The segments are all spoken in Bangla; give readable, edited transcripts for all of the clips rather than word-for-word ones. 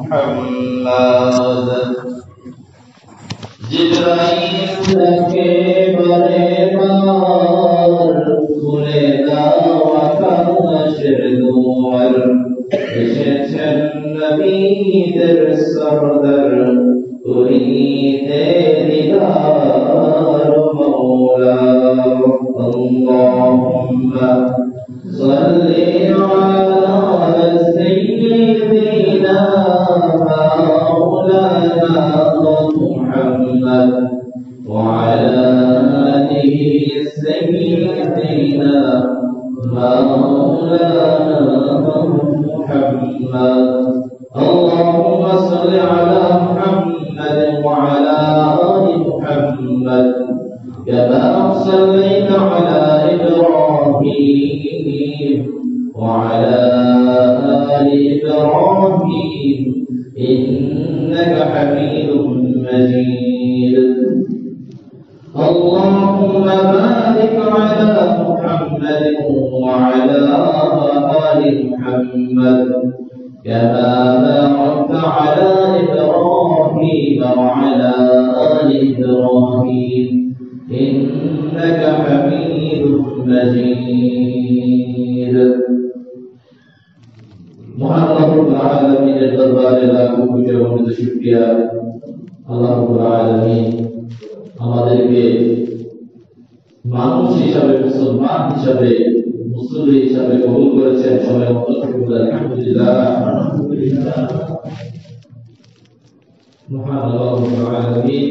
محمد জিবরাইল একেবারে বার খুলে দাও আকাশের দুয়ার এসেছেন নবীদের সরদার করিতে দিদার মওলা আল্লাহুম্মা সাল্লি আলা সাইয়্যিদিনা মাওলানা محمد وعلى آله سيدنا مولانا محمد اللهم صل على محمد وعلى آل محمد كما صليت على إبراهيم وعلى آل إبراهيم إنك حميد مجيد اللهم بارك على محمد وعلى آل محمد كما باركت على إبراهيم وعلى آل إبراهيم إنك حميد مجيد মহান রব্বুল আলামিনের দরবারে লাখো কোটি অগণিত শুকরিয়া। আল্লাহ রাব্বুল আলামিন আমাদেরকে মানুষ হিসাবে, মুসলমান হিসাবে, মুসলিম হিসাবে কবুল করেছেন। সবাই আলহামদুলিল্লাহ। মহান আল্লাহ রাব্বুল আলামিন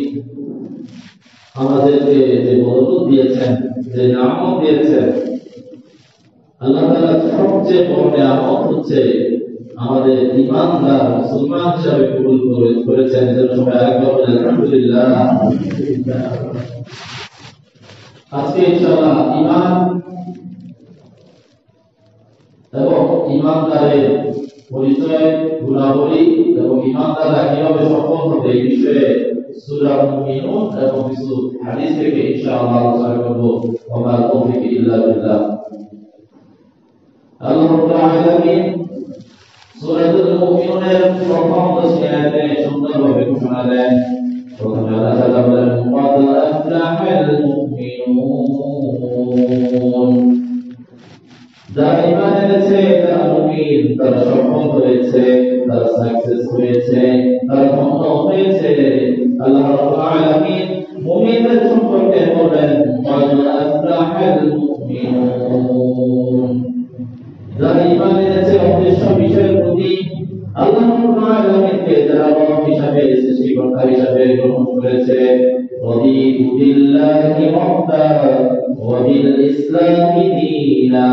আমাদেরকে যে বরকত দিয়েছেন, যে নিয়ামত দিয়েছেন, আল্লাহ তাআলা সবচেয়ে বড় নিয়ামত হচ্ছে আমাদের ঈমানদার মুসলমান হিসাবে কবুল করেছেন। সবাই একবার বলেন আলহামদুলিল্লাহ। আজকে ইনশাআল্লাহ ঈমান এবং ঈমানদারের পরিচয়, গুণাবলী এবং ঈমানদাররা কিভাবে সফল হবে এই বিষয়ে সূরা মুমিনুন এবং কিছু হাদিস থেকে ইনশাআল্লাহ আলোচনা করব। ওয়া মা তাওফীক ইল্লা বিল্লাহ। আল্লাহ রাব্বুল আলামিন সূরাতুল মুমিনুনের প্রথম 10 আয়াতে সুন্দরভাবে ঘোষণা দেন। প্রথমে আল্লাহ তাআলা বলেন ক্বাদ আফলাহাল মুমিনুন, যারা ঈমান এনেছে, তারা মুমিন, তারা সফল হয়েছে, তারা সাকসেস হয়েছে, তারা ধন্য হয়েছে। আল্লাহ রাব্বুল আলামিন মুমিনদের সম্পর্কে বলেন ক্বাদ আফলাহাল মুমিনুন, যারা ঈমান এনেছে, অদৃশ্য বিষয়ের প্রতি আল্লাহ রাব্বুল আলামিনকে যারা রব হিসাবে, সৃষ্টিকর্তা হিসাবে গ্রহণ করেছে। রাদিতু বিল্লাহি রাব্বা ওয়া বিল ইসলামি দীনা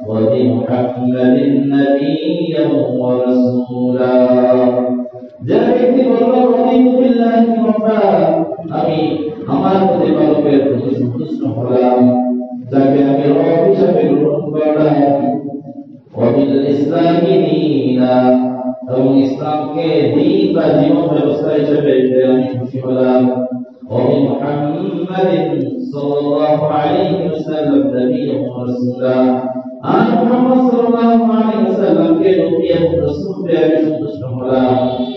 ওয়া বিমুহাম্মাদিন নাবিয়্যান ওয়া রাসূলা। যে ব্যক্তি বলল রাদিতু বিল্লাহি রাব্বা, আমি আমার প্রতিপালকের প্রতি সন্তুষ্ট হলাম, যাকে আমি রব হিসাবে গ্রহণ করলাম, ওয়াবিল ইসলামি দীনা, এবং ইসলামকে দ্বীন বা জীবন ব্যবস্থা হিসেবে আমি খুশি হলাম, ওয়াবি মুহাম্মাদিন সাল্লাল্লাহু আলাইহি ওয়াসাল্লাম নবিয়্যান ওয়া রাসূলা, আর মুহাম্মদ সাল্লাল্লাহু আলাইহি ওয়াসাল্লামকে নবী এবং রাসূল পেয়ে আমি সন্তুষ্ট হলাম।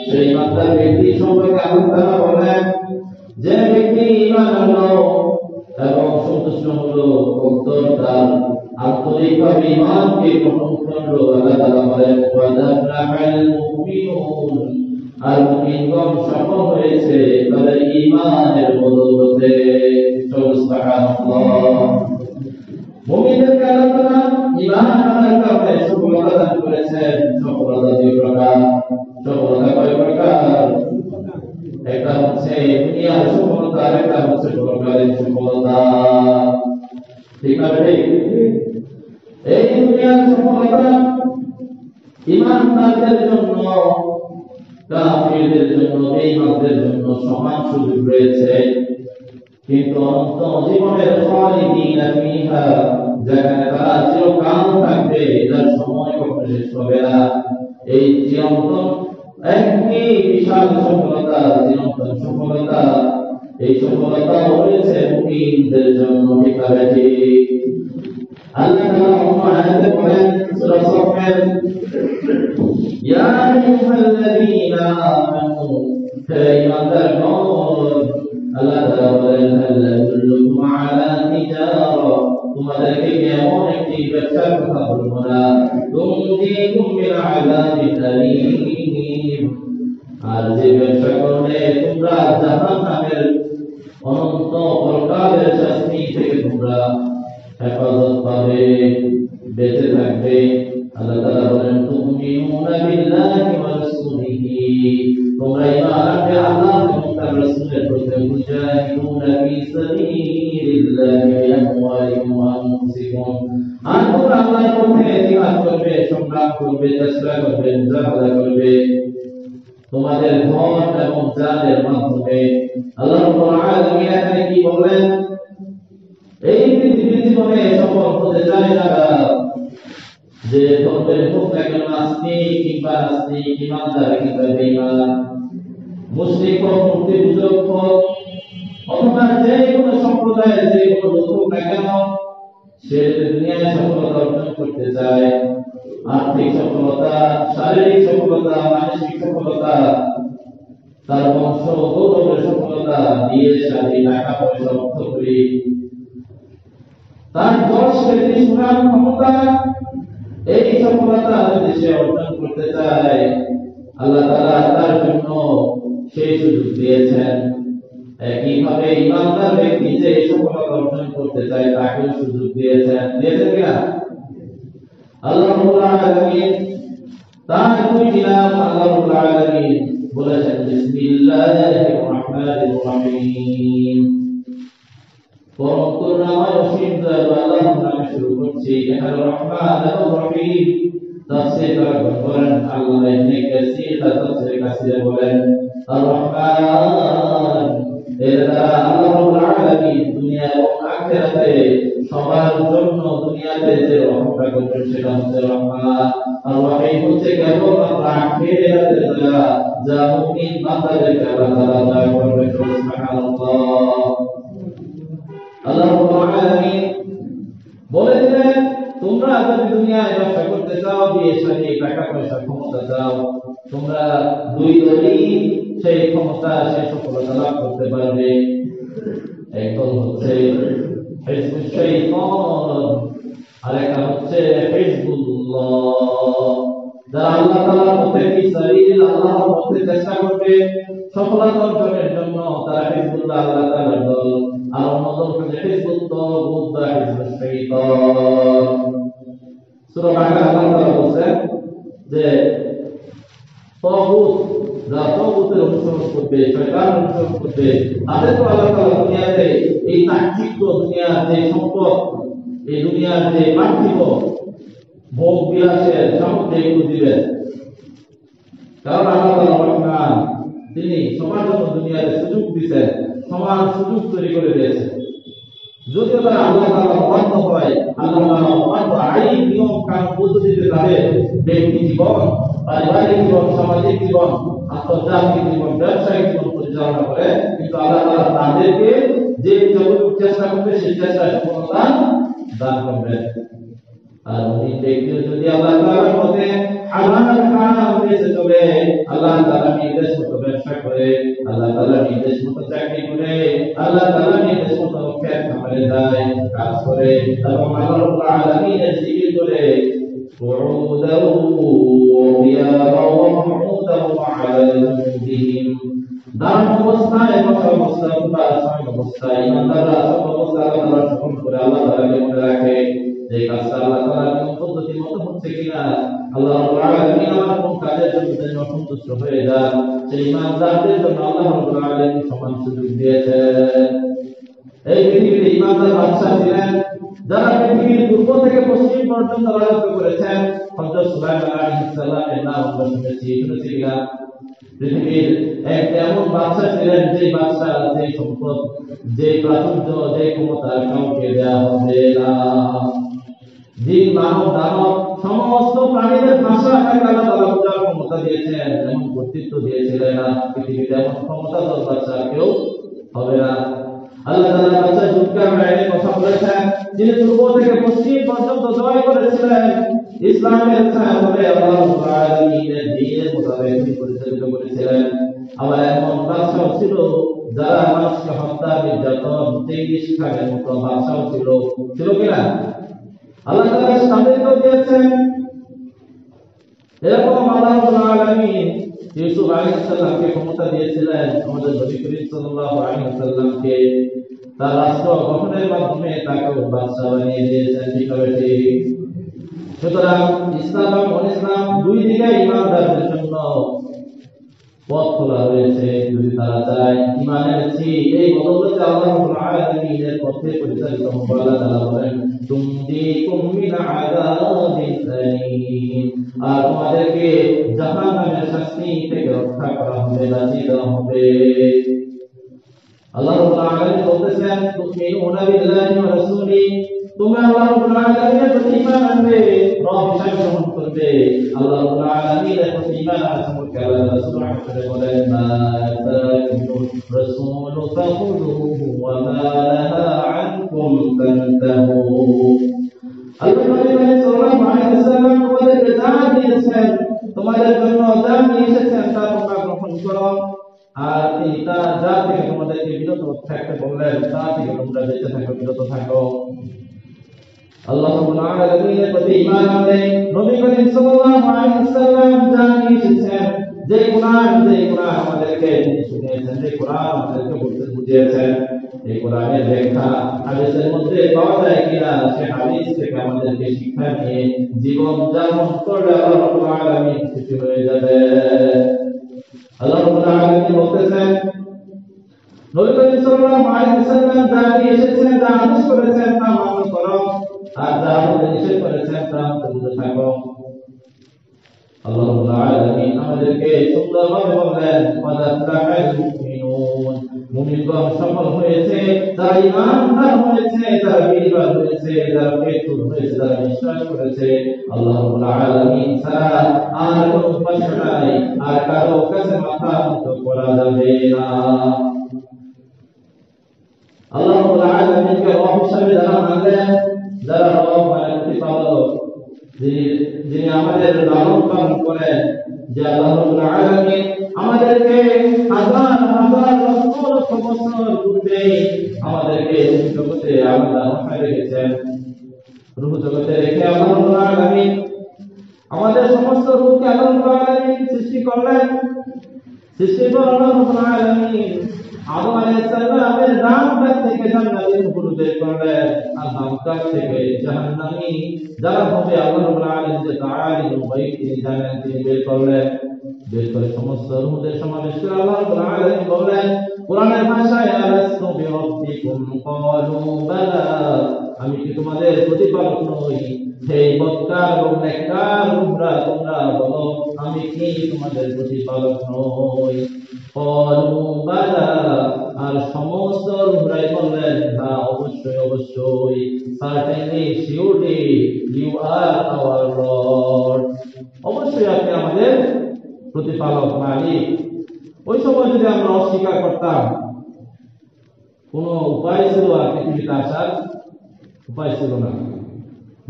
সেই মাত্র ব্যক্তি সম্পর্কে আল্লাহ তাআলা বলেন, যে ব্যক্তি ঈমান আনলো এবং সন্তুষ্ট হলো, অন্তর তার আন্তরিকভাবে ঈমানকে গ্রহণ করলো, আল্লাহ তাআলা বলেন ক্বাদ আফলাহাল মুমিনুন, আর মুমিনগণ সফল হয়েছে তাদের ঈমানের বদৌলতে। সুবহানাল্লাহ। মুমিনদেরকে আল্লাহ তাআলা ঈমান আনার কারণে সফলতা দান করেছেন। সফলতা দুই প্রকার। সফলতা কয় প্রকার? একটা হচ্ছে দুনিয়ার সফলতা, আর একটা হচ্ছে পরকালের সফলতা। ঠিক আছে? এই দুনিয়ার সফলতা ঈমানদারদের জন্য, কাফিরদের জন্য, বেঈমানদের জন্য সমান সুযোগ রয়েছে। কিন্তু অনন্ত জীবনের খালিদিনা ফিহা, যেখানে তারা চিরকাল থাকবে, এটার সময় কখনো শেষ হবে না। এই চিরন্তন একটি বিশাল সফলতা, চিরন্তন সফলতা, এই সফলতা রয়েছে মুমিনদের জন্য। ঠিক আছে? আল্লাহ তাআলা অন্য আয়াতে বলেন সূরা সাফের, ইয়া আইয়ুহাল্লাযীনা আমানু হে ঈমানদারগণ আল্লাহ তাআলা বলেন হাল আদুল্লুকুম আলা তিজারা তোমাদেরকে কি এমন একটি ব্যবসার কথা বলবো না তুমজিকুম মিন আযাবিন আলীম আর যে ব্যবসা করলে তোমরা জাহান্নামের অনন্ত পরকালের শাস্তি থেকে তোমরা হেফাজত পাবে বেঁচে থাকবে আল্লাহ তাআলা বলেন তুমিনুনা বিল্লাহি ওয়া রাসূলিহি তোমরা ঈমান আনবে আল্লাহ এবং তার রাসূলের প্রতি মুজাহিদুনা ফি সাবিলিল্লাহি ওয়া আমওয়ালিকুম ওয়া আনফুসিকুম আর তোমরা আল্লাহর পথে জিহাদ করবে সংগ্রাম করবে চেষ্টা করবে মুজাহাদা করবে তোমাদের ধন এবং জানের মাধ্যমে আল্লাহ রাব্বুল আলামিন এখানে কি বললেন এই পৃথিবীর জীবনে সফল হতে চায় যারা যে ধর্মের হোক না কেন নাস্তিক কিংবা নাস্তিক ঈমানদার কিংবা বেঈমান মুশরিক হোক মূর্তি পূজক হোক অথবা যে কোনো সম্প্রদায়ের যে কোনো লোক হোক না কেন সে দুনিয়ায় সফলতা অর্জন করতে চায় আর্থিক সফলতা শারীরিক সফলতা মানসিক সফলতা তার বংশ গৌরবের সফলতা দিয়ে শাদী টাকা পয়সা অর্থ করি তার যশ খ্যাতি সুনাম ক্ষমতা এই সফলতা যদি সে অর্জন করতে চায় আল্লাহ তাআলা তার জন্য সেই সুযোগ দিয়েছেন একইভাবে ঈমানদার ব্যক্তি যে এই সফলতা অর্জন করতে চায় তাকেও সুযোগ দিয়েছেন কিনা আল্লাহ রাব্বুল আলামিন তার দুইটি নাম আল্লাহ রাব্বুল আলামিন বলেছেন বিসমিল্লাহির রহমানির রহিম পরম করুণাময় অসীম দয়ালু আল্লাহর নামে শুরু করছি এখানে রহমান এবং রহিম তাফসীর করেন আল্লামা ইবনে কাসীর তাফসীর কাসীরে বলেন আর রহমান এর দ্বারা আল্লাহ রাব্বুল আলামিন দুনিয়া এবং আখিরাতে সবার জন্য দুনিয়াতে যে রহমতটা করবেন সেটা হচ্ছে রহমান আর রহিম হচ্ছে কেবলমাত্র আখিরাতে দয়া যা মুমিন বান্দাদেরকে আল্লাহ তাআলা দয়া করবেন সুবহানাল্লাহ আল্লাহ রাব্বুল আলামিন বলে দিলেন তোমরা যদি দুনিয়ায় ব্যবসা করতে চাও বিয়ে শাদী টাকা পয়সা ক্ষমতা চাও তোমরা দুই দলই সেই ক্ষমতা সেই সফলতা লাভ করতে পারবে এক দল হচ্ছে হিজবুশ শাইতান আর একটা হচ্ছে হিজবুল্লাহ যারা আল্লাহ তাআলার পথে ফি সাবিলিল্লাহ আল্লাহর পথে চেষ্টা করবে সফলতা অর্জনের জন্য তারা হিজবুল্লাহ আল্লাহ তাআলার দল আর অন্য দল হচ্ছে হিজবুল্লাহ বুদ্ধা হিজবুশ শাইতান সূরা বাকারা আল্লাহ তাআলা বলেন যে তাগুত যারা তাগুতের অনুসরণ করবে শয়তানের অনুসরণ করবে তাদের তো আল্লাহ তাআলা দুনিয়াতে এই তাকচিক্য দুনিয়ার যে সম্পদ এই দুনিয়ার যে পার্থিব ভোগ বিলাসের সামগ্রী এগুলো দিবেন কারণ আল্লাহ তাআলা রহমান তিনি সবার জন্য দুনিয়াতে সুযোগ দিয়েছেন সমান সুযোগ তৈরি করে দিয়েছেন যদিও তারা আল্লাহ তাআলা অবাধ্য হয় আল্লাহ তাআলা অবাধ্য আইন নিয়ম কানুন পদ্ধতিতে তাদের ব্যক্তি জীবন পারিবারিক জীবন সামাজিক জীবন আন্তর্জাতিক জীবন ব্যবসায়িক জীবন পরিচালনা করে কিন্তু আল্লাহ তাআলা তাদেরকে যে যতটুকু চেষ্টা করবে সেই চেষ্টায় সফলতা দান করবেন আর মুমিন ব্যক্তি যদি আল্লাহ তাআলার পথে হালাল হারাম বেঁচে চলে আল্লাহ তাআলা নির্দেশ মতো ব্যবসা করে আল্লাহ তাআলা নির্দেশ মতো চাকরি করে আল্লাহ তাআলা নির্দেশ মতো খেত খামারে যায় কাজ করে এবং আল্লাহ রাব্বুল আলামিনের জিকির করে قعودا وقياما وقعودا وعلى جنوبهم দাঁড়ানো অবস্থায় বসা অবস্থায় বা আসন অবস্থায় ইমানদাররা সব অবস্থায় আল্লাহ শুকর করে আল্লাহ তাআলাকে মনে রাখে যে কাজটা আল্লাহ তাআলার পদ্ধতি মতো হচ্ছে কিনা আল্লাহ রাব্বুল আলামিন আমার কোন কাজের জন্য সন্তুষ্ট হয়ে যান সেই ইমানদারদের জন্য আল্লাহ রাব্বুল আলামিন সমান সুযোগ দিয়েছেন এই পৃথিবীতে ইমানদার বাদশা ছিলেন যারা পৃথিবীর পূর্ব থেকে পশ্চিম পর্যন্ত রাজত্ব করেছেন হযরত সুলাইমান আলাইহিস সালামের নাম আমরা শুনেছি কিনা পৃথিবীর এক এমন বাদশা ছিলেন যে বাদশা যে সম্পদ যে প্রাচুর্য যে ক্ষমতা কাউকে দেওয়া হবে না জিন মানব দানব সমস্ত প্রাণীদের ভাষা আল্লাহ তাআলা বুঝার ক্ষমতা দিয়েছেন এমন কর্তৃত্ব দিয়েছিলেন না পৃথিবীতে এমন ক্ষমতা বাদশা কেউ হবে না আল্লাহ তাআলা বাদশা যুলকারনাইনের কথা বলেছেন, যিনি পূর্ব থেকে পশ্চিম পর্যন্ত জয় করেছিলেন। ইসলামের ছায়াতলে আল্লাহ রাব্বুল আলামিনের দ্বীনের মোতাবেক তিনি পরিচালিত করেছিলেন। আবার এমন বাদশাও ছিল যারা মানুষকে হত্যা, নির্যাতন, চেঙ্গিস খানের মতো বাদশাও ছিল কিনা? আল্লাহ তাআলা তাদেরকেও দিয়েছেন। এরকম আল্লাহ রাব্বুল আলামিন ইউসুফ আলাইহিস সালামকে ক্ষমতা দিয়েছিলেন, আমাদের নবী করিম সাল্লাল্লাহু আলাইহি ওয়াসাল্লামকে তার রাষ্ট্র গঠনের মাধ্যমে তাকে বাদশা বানিয়ে দিয়েছেন। ঠিক আছে? সুতরাং ইসলাম এবং ইসলাম দুই দিকে ইমানদারদের জন্য পথ খোলা রয়েছে। যদি তারা চায় ইমানের এই বদৌলতে আল্লাহ রাব্বুল আলামিনের পথে পরিচালিত হবে। আল্লাহ তাআলা বলেন, তুমদিকুম মিন আযাবিন আলীম, আর তোমাদেরকে জাহান্নামের শাস্তি থেকে রক্ষা করা হবে, বাঁচিয়ে দেওয়া হবে। আল্লাহ রাব্বুল আলামিন বলতেছেন, তুমিনুনা বিল্লাহি ওয়া রাসূলিহি, তোমরা আল্লাহ রাব্বুল আলামিনের প্রতি ঈমান আনবে, রব হিসেবে গ্রহণ করবে। আল্লাহ রাব্বুল আলামিনের প্রতি ঈমান আনার সম্পর্কে আল্লাহ সুবহানাহু ওয়া তাআলা বলেন, মা আতাকুমুর রাসূলু ফাখুযুহু ওয়া মা নাহা আনকুম ফান্তাহু। আল্লাহ সাল্লাল্লাহু আলাইহি ওয়াসাল্লাম তোমাদেরকে যা দিয়েছেন, তোমাদের জন্য যা নিয়ে এসেছেন তা তোমরা গ্রহণ করো, আর তিনি যা থেকে তোমাদেরকে বিরত থাকতে বললেন তা থেকে তোমরা বেঁচে থাকো, বিরত থাকো। আল্লাহ রাব্বুল আলামিনের প্রতি ঈমান আনলে নবী করিম সাল্লাল্লাহু আলাইহি ওয়াসাল্লাম যা নিয়ে এসেছেন, যে কোরআন আমাদেরকে শুনিয়েছেন, যে কোরআন আমাদেরকে বলতে বুঝিয়েছেন, এই কোরআনের ব্যাখ্যা হাদিসের মধ্যে পাওয়া যায় কিনা, সে হাদিস থেকে আমাদেরকে শিক্ষা নিয়ে জীবন যাপন করলে আল্লাহ রাব্বুল আলামিন খুশি হয়ে যাবে। আল্লাহ রাব্বুল আলামিন বলতেছেন, নবী করিম সাল্লাল্লাহু আলাইহি ওয়াসাল্লাম যা নিয়ে এসেছেন, যা আদেশ করেছেন তা পালন করো, আর যা আমাদের নিষেধ করেছেন তা দূরে থাকো। আল্লাহ রাব্বুল আলামিন আমাদেরকে সুন্দরভাবে বললেন, ওয়াদাল্লাহাল মুমিনুন, মুমিনগণ সফল হয়েছে, যারা ঈমানদার হয়েছে, যারা বিলীন হয়েছে, যারা ফেথফুল হয়েছে, যারা বিশ্বাস করেছে আল্লাহ রাব্বুল আলামিন ছাড়া আর কোনো উপাস্য নাই, আর কারো কাছে মাথা নত করা যাবে না। আল্লাহ রাব্বুল আলামিনকে রব হিসেবে যারা মানলেন, যারা রব মানে প্রতিপালক, যিনি আমাদের লালন পালন করেন, যে আল্লাহ রাব্বুল আলামিন আমাদেরকে হাজার হাজার লক্ষ লক্ষ বছর পূর্বে আমাদেরকে জগতে আলাদা রূপে রেখেছেন। রূহ জগতে রেখে আল্লাহ রাব্বুল আলামিন আমাদের সমস্ত রূহকে আল্লাহ রাব্বুল আলামিন সৃষ্টি করলেন। সৃষ্টির পর আল্লাহ রাব্বুল আলামিন আদম আলাইহিস সালামের ডান কাছ থেকে জান্নাতের উপর বের করলেন, আর বাম কাছ থেকে জাহান্নামী যারা হবে আল্লাহ রাব্বুল আলামিন যে তাআলিমুল গায়ব তিনি জানেন, তিনি বের করলেন। বের করে সমস্ত রূহদের সমাবেশ করে আল্লাহ রাব্বুল আলামিন বললেন কোরআনের ভাষায়, আলাস্তু বিরাব্বিকুম ক্বালু বালা, আমি কি তোমাদের প্রতিপালক নই? হে বক্তার এবং নেককার রূহরা, তোমরা বলো আমি কি তোমাদের প্রতিপালক নই? ক্বালু বালা, আর সমস্ত রূহরাই বললেন হ্যাঁ, অবশ্যই অবশ্যই, certainly surely you are our Lord, অবশ্যই আপনি আমাদের প্রতিপালক, মালিক। ওই সময় যদি আমরা অস্বীকার করতাম, কোন উপায় ছিল আর পৃথিবীতে আসার উপায় ছিল না।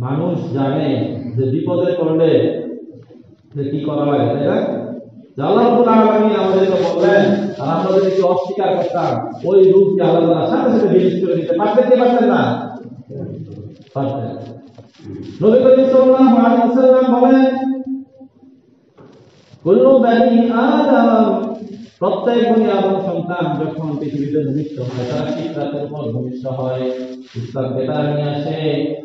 মানুষ জানে যে বিপদে পড়লে যে কি করা লাগে, তাই না? আল্লাহ রাব্বুল আলামিন আমাদেরকে বললেন, আর আমরা যদি অস্বীকার করতাম, ওই রূপকে আল্লাহ তাআলা সাথে সাথে বিলীন করে দিতে পারতেন কি পারতেন না? পারতেন। নবী করিম সাল্লাল্লাহু আলাইহি ওয়াসাল্লাম বলেন, কুল্লু বানি আদম, প্রত্যেক বনি আদম সন্তান যখন পৃথিবীতে ভূমিষ্ঠ হয়, তারা ফিতরাতের উপর ভূমিষ্ঠ হয়, ইসলামকে তারা নিয়ে আসে।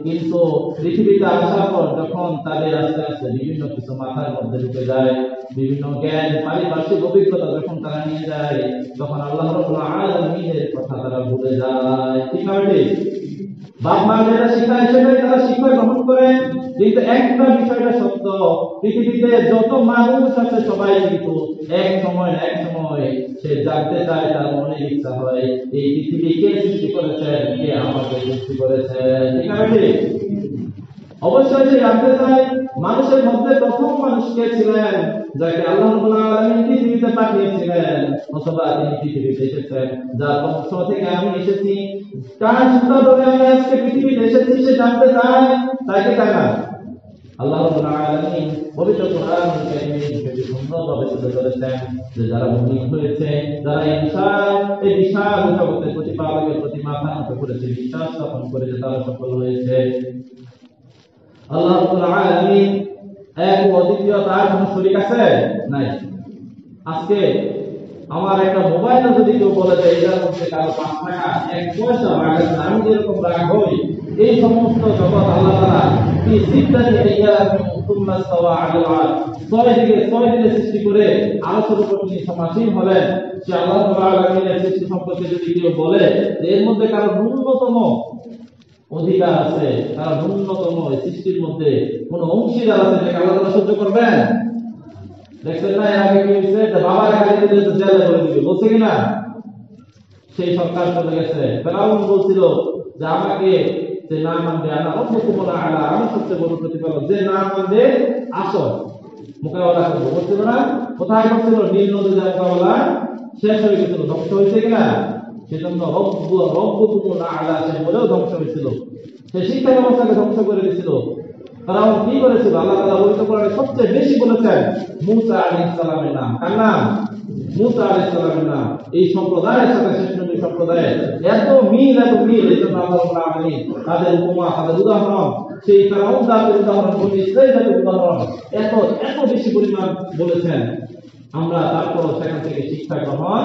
কিন্তু পৃথিবীতে আসার পর যখন তাদের আস্তে আস্তে বিভিন্ন কিছু মাথার মধ্যে ঢুকে যায়, বিভিন্ন জ্ঞান, পারিপার্শ্বিক অভিজ্ঞতা যখন তারা নিয়ে যায়, তখন আল্লাহ রাব্বুল আলামিনের কথা তারা ভুলে যায়। ঠিক আছে? বাপ মা যেটা শিখায় সেটাই তারা শিক্ষা গ্রহণ করে। কিন্তু একটা বিষয়টা সত্য, পৃথিবীতে যত মানুষ আছে সবাই কিন্তু এক সময় সে জানতে চায়, তার মনে ইচ্ছা হয় এই পৃথিবী কে সৃষ্টি করেছেন, কে আমাকে সৃষ্টি করেছেন। ঠিক আছে? অবশ্যই সে জানতে চায় মানুষের মধ্যে প্রথম মানুষ কে ছিলেন, যাকে আল্লাহ রাব্বুল আলামিন পৃথিবীতে পাঠিয়েছিলেন, অথবা তিনি পৃথিবীতে এসেছেন যার বংশ থেকে আমি এসেছি, কার সুতা ধরে আমি আজকে পৃথিবীতে এসেছি সে জানতে চায়, তাই কি তাই না? আল্লাহ রাব্বুল আলামিন পবিত্র কোরআন কারীমে এটি সুন্দরভাবে তুলে ধরেছেন যে যারা মুমিন হয়েছে, যারা এই বিশাল জগতের প্রতিপালকের প্রতি মাথা নত করেছে, বিশ্বাস স্থাপন করেছে, তারা সফল হয়েছে। আল্লাহ রাব্বুল আলামিন এক ও অদ্বিতীয়, তার কোনো শরীক আছে? নাই। আজকে আমার একটা মোবাইল যদি কেউ বলে যে এটার মধ্যে কারো 5 টাকা 1 পয়সা রাখা, আমি যেরকম রাগ হই, এই সমস্ত জগৎ আল্লাহ তাআলা কি সিদ্ধাতে তুম্মা সাওয়া আলাল আরশ, 6 দিনে সৃষ্টি করে আরশের উপর তিনি সমাসীন হলেন। সে আল্লাহ তাআলা আলামিনের সৃষ্টি সম্পর্কে যদি কেউ বলে যে এর মধ্যে কারো ন্যূনতম অধিকার আছে, কারো ন্যূনতম সৃষ্টির মধ্যে কোন অংশীদার আছে, যে আল্লাহ তাআলা সহ্য করবেন? দেখছেন না আগে কি হয়েছে, যে বাবার গালি দিলে জেলে ভরে দিবে, বলছে কিনা? সেই সরকার চলে গেছে। ফেরাউন বলছিল যে আমাকে যে না মানবে, আনা রব্বুকুম আলা, আমি সবচেয়ে বড় প্রতিপালক, যে না মানবে আসো মোকাবেলা করবো, বলছিল না? কোথায় করছিল? নীল নদী যা মোকাবেলা শেষ হয়ে গেছিল, ধ্বংস হয়েছে কিনা? সেজন্য রব্বুকুম আলা সে বলেও ধ্বংস হয়েছিল, সে শিক্ষা ব্যবস্থাকে ধ্বংস করে দিয়েছিল। ফেরাউন কি করেছিল? আল্লাহ তাআলা পবিত্র কোরআনে সবচেয়ে বেশি বলেছেন মূসা আলাইহিস সালামের নাম। কার নাম? মূসা আলাইহিস সালামের নাম। এই সম্প্রদায়ের সাথে শেষ নবী সম্প্রদায়ের এত মিল, এই জন্য আল্লাহ রাব্বুল আলামিন তাদের উপমা, তাদের উদাহরণ, সেই ফেরাউন জাতির উদাহরণ, বনি ইসরাঈল জাতির উদাহরণ এত বেশি পরিমাণ বলেছেন। আমরা তারপর সেখান থেকে শিক্ষা গ্রহণ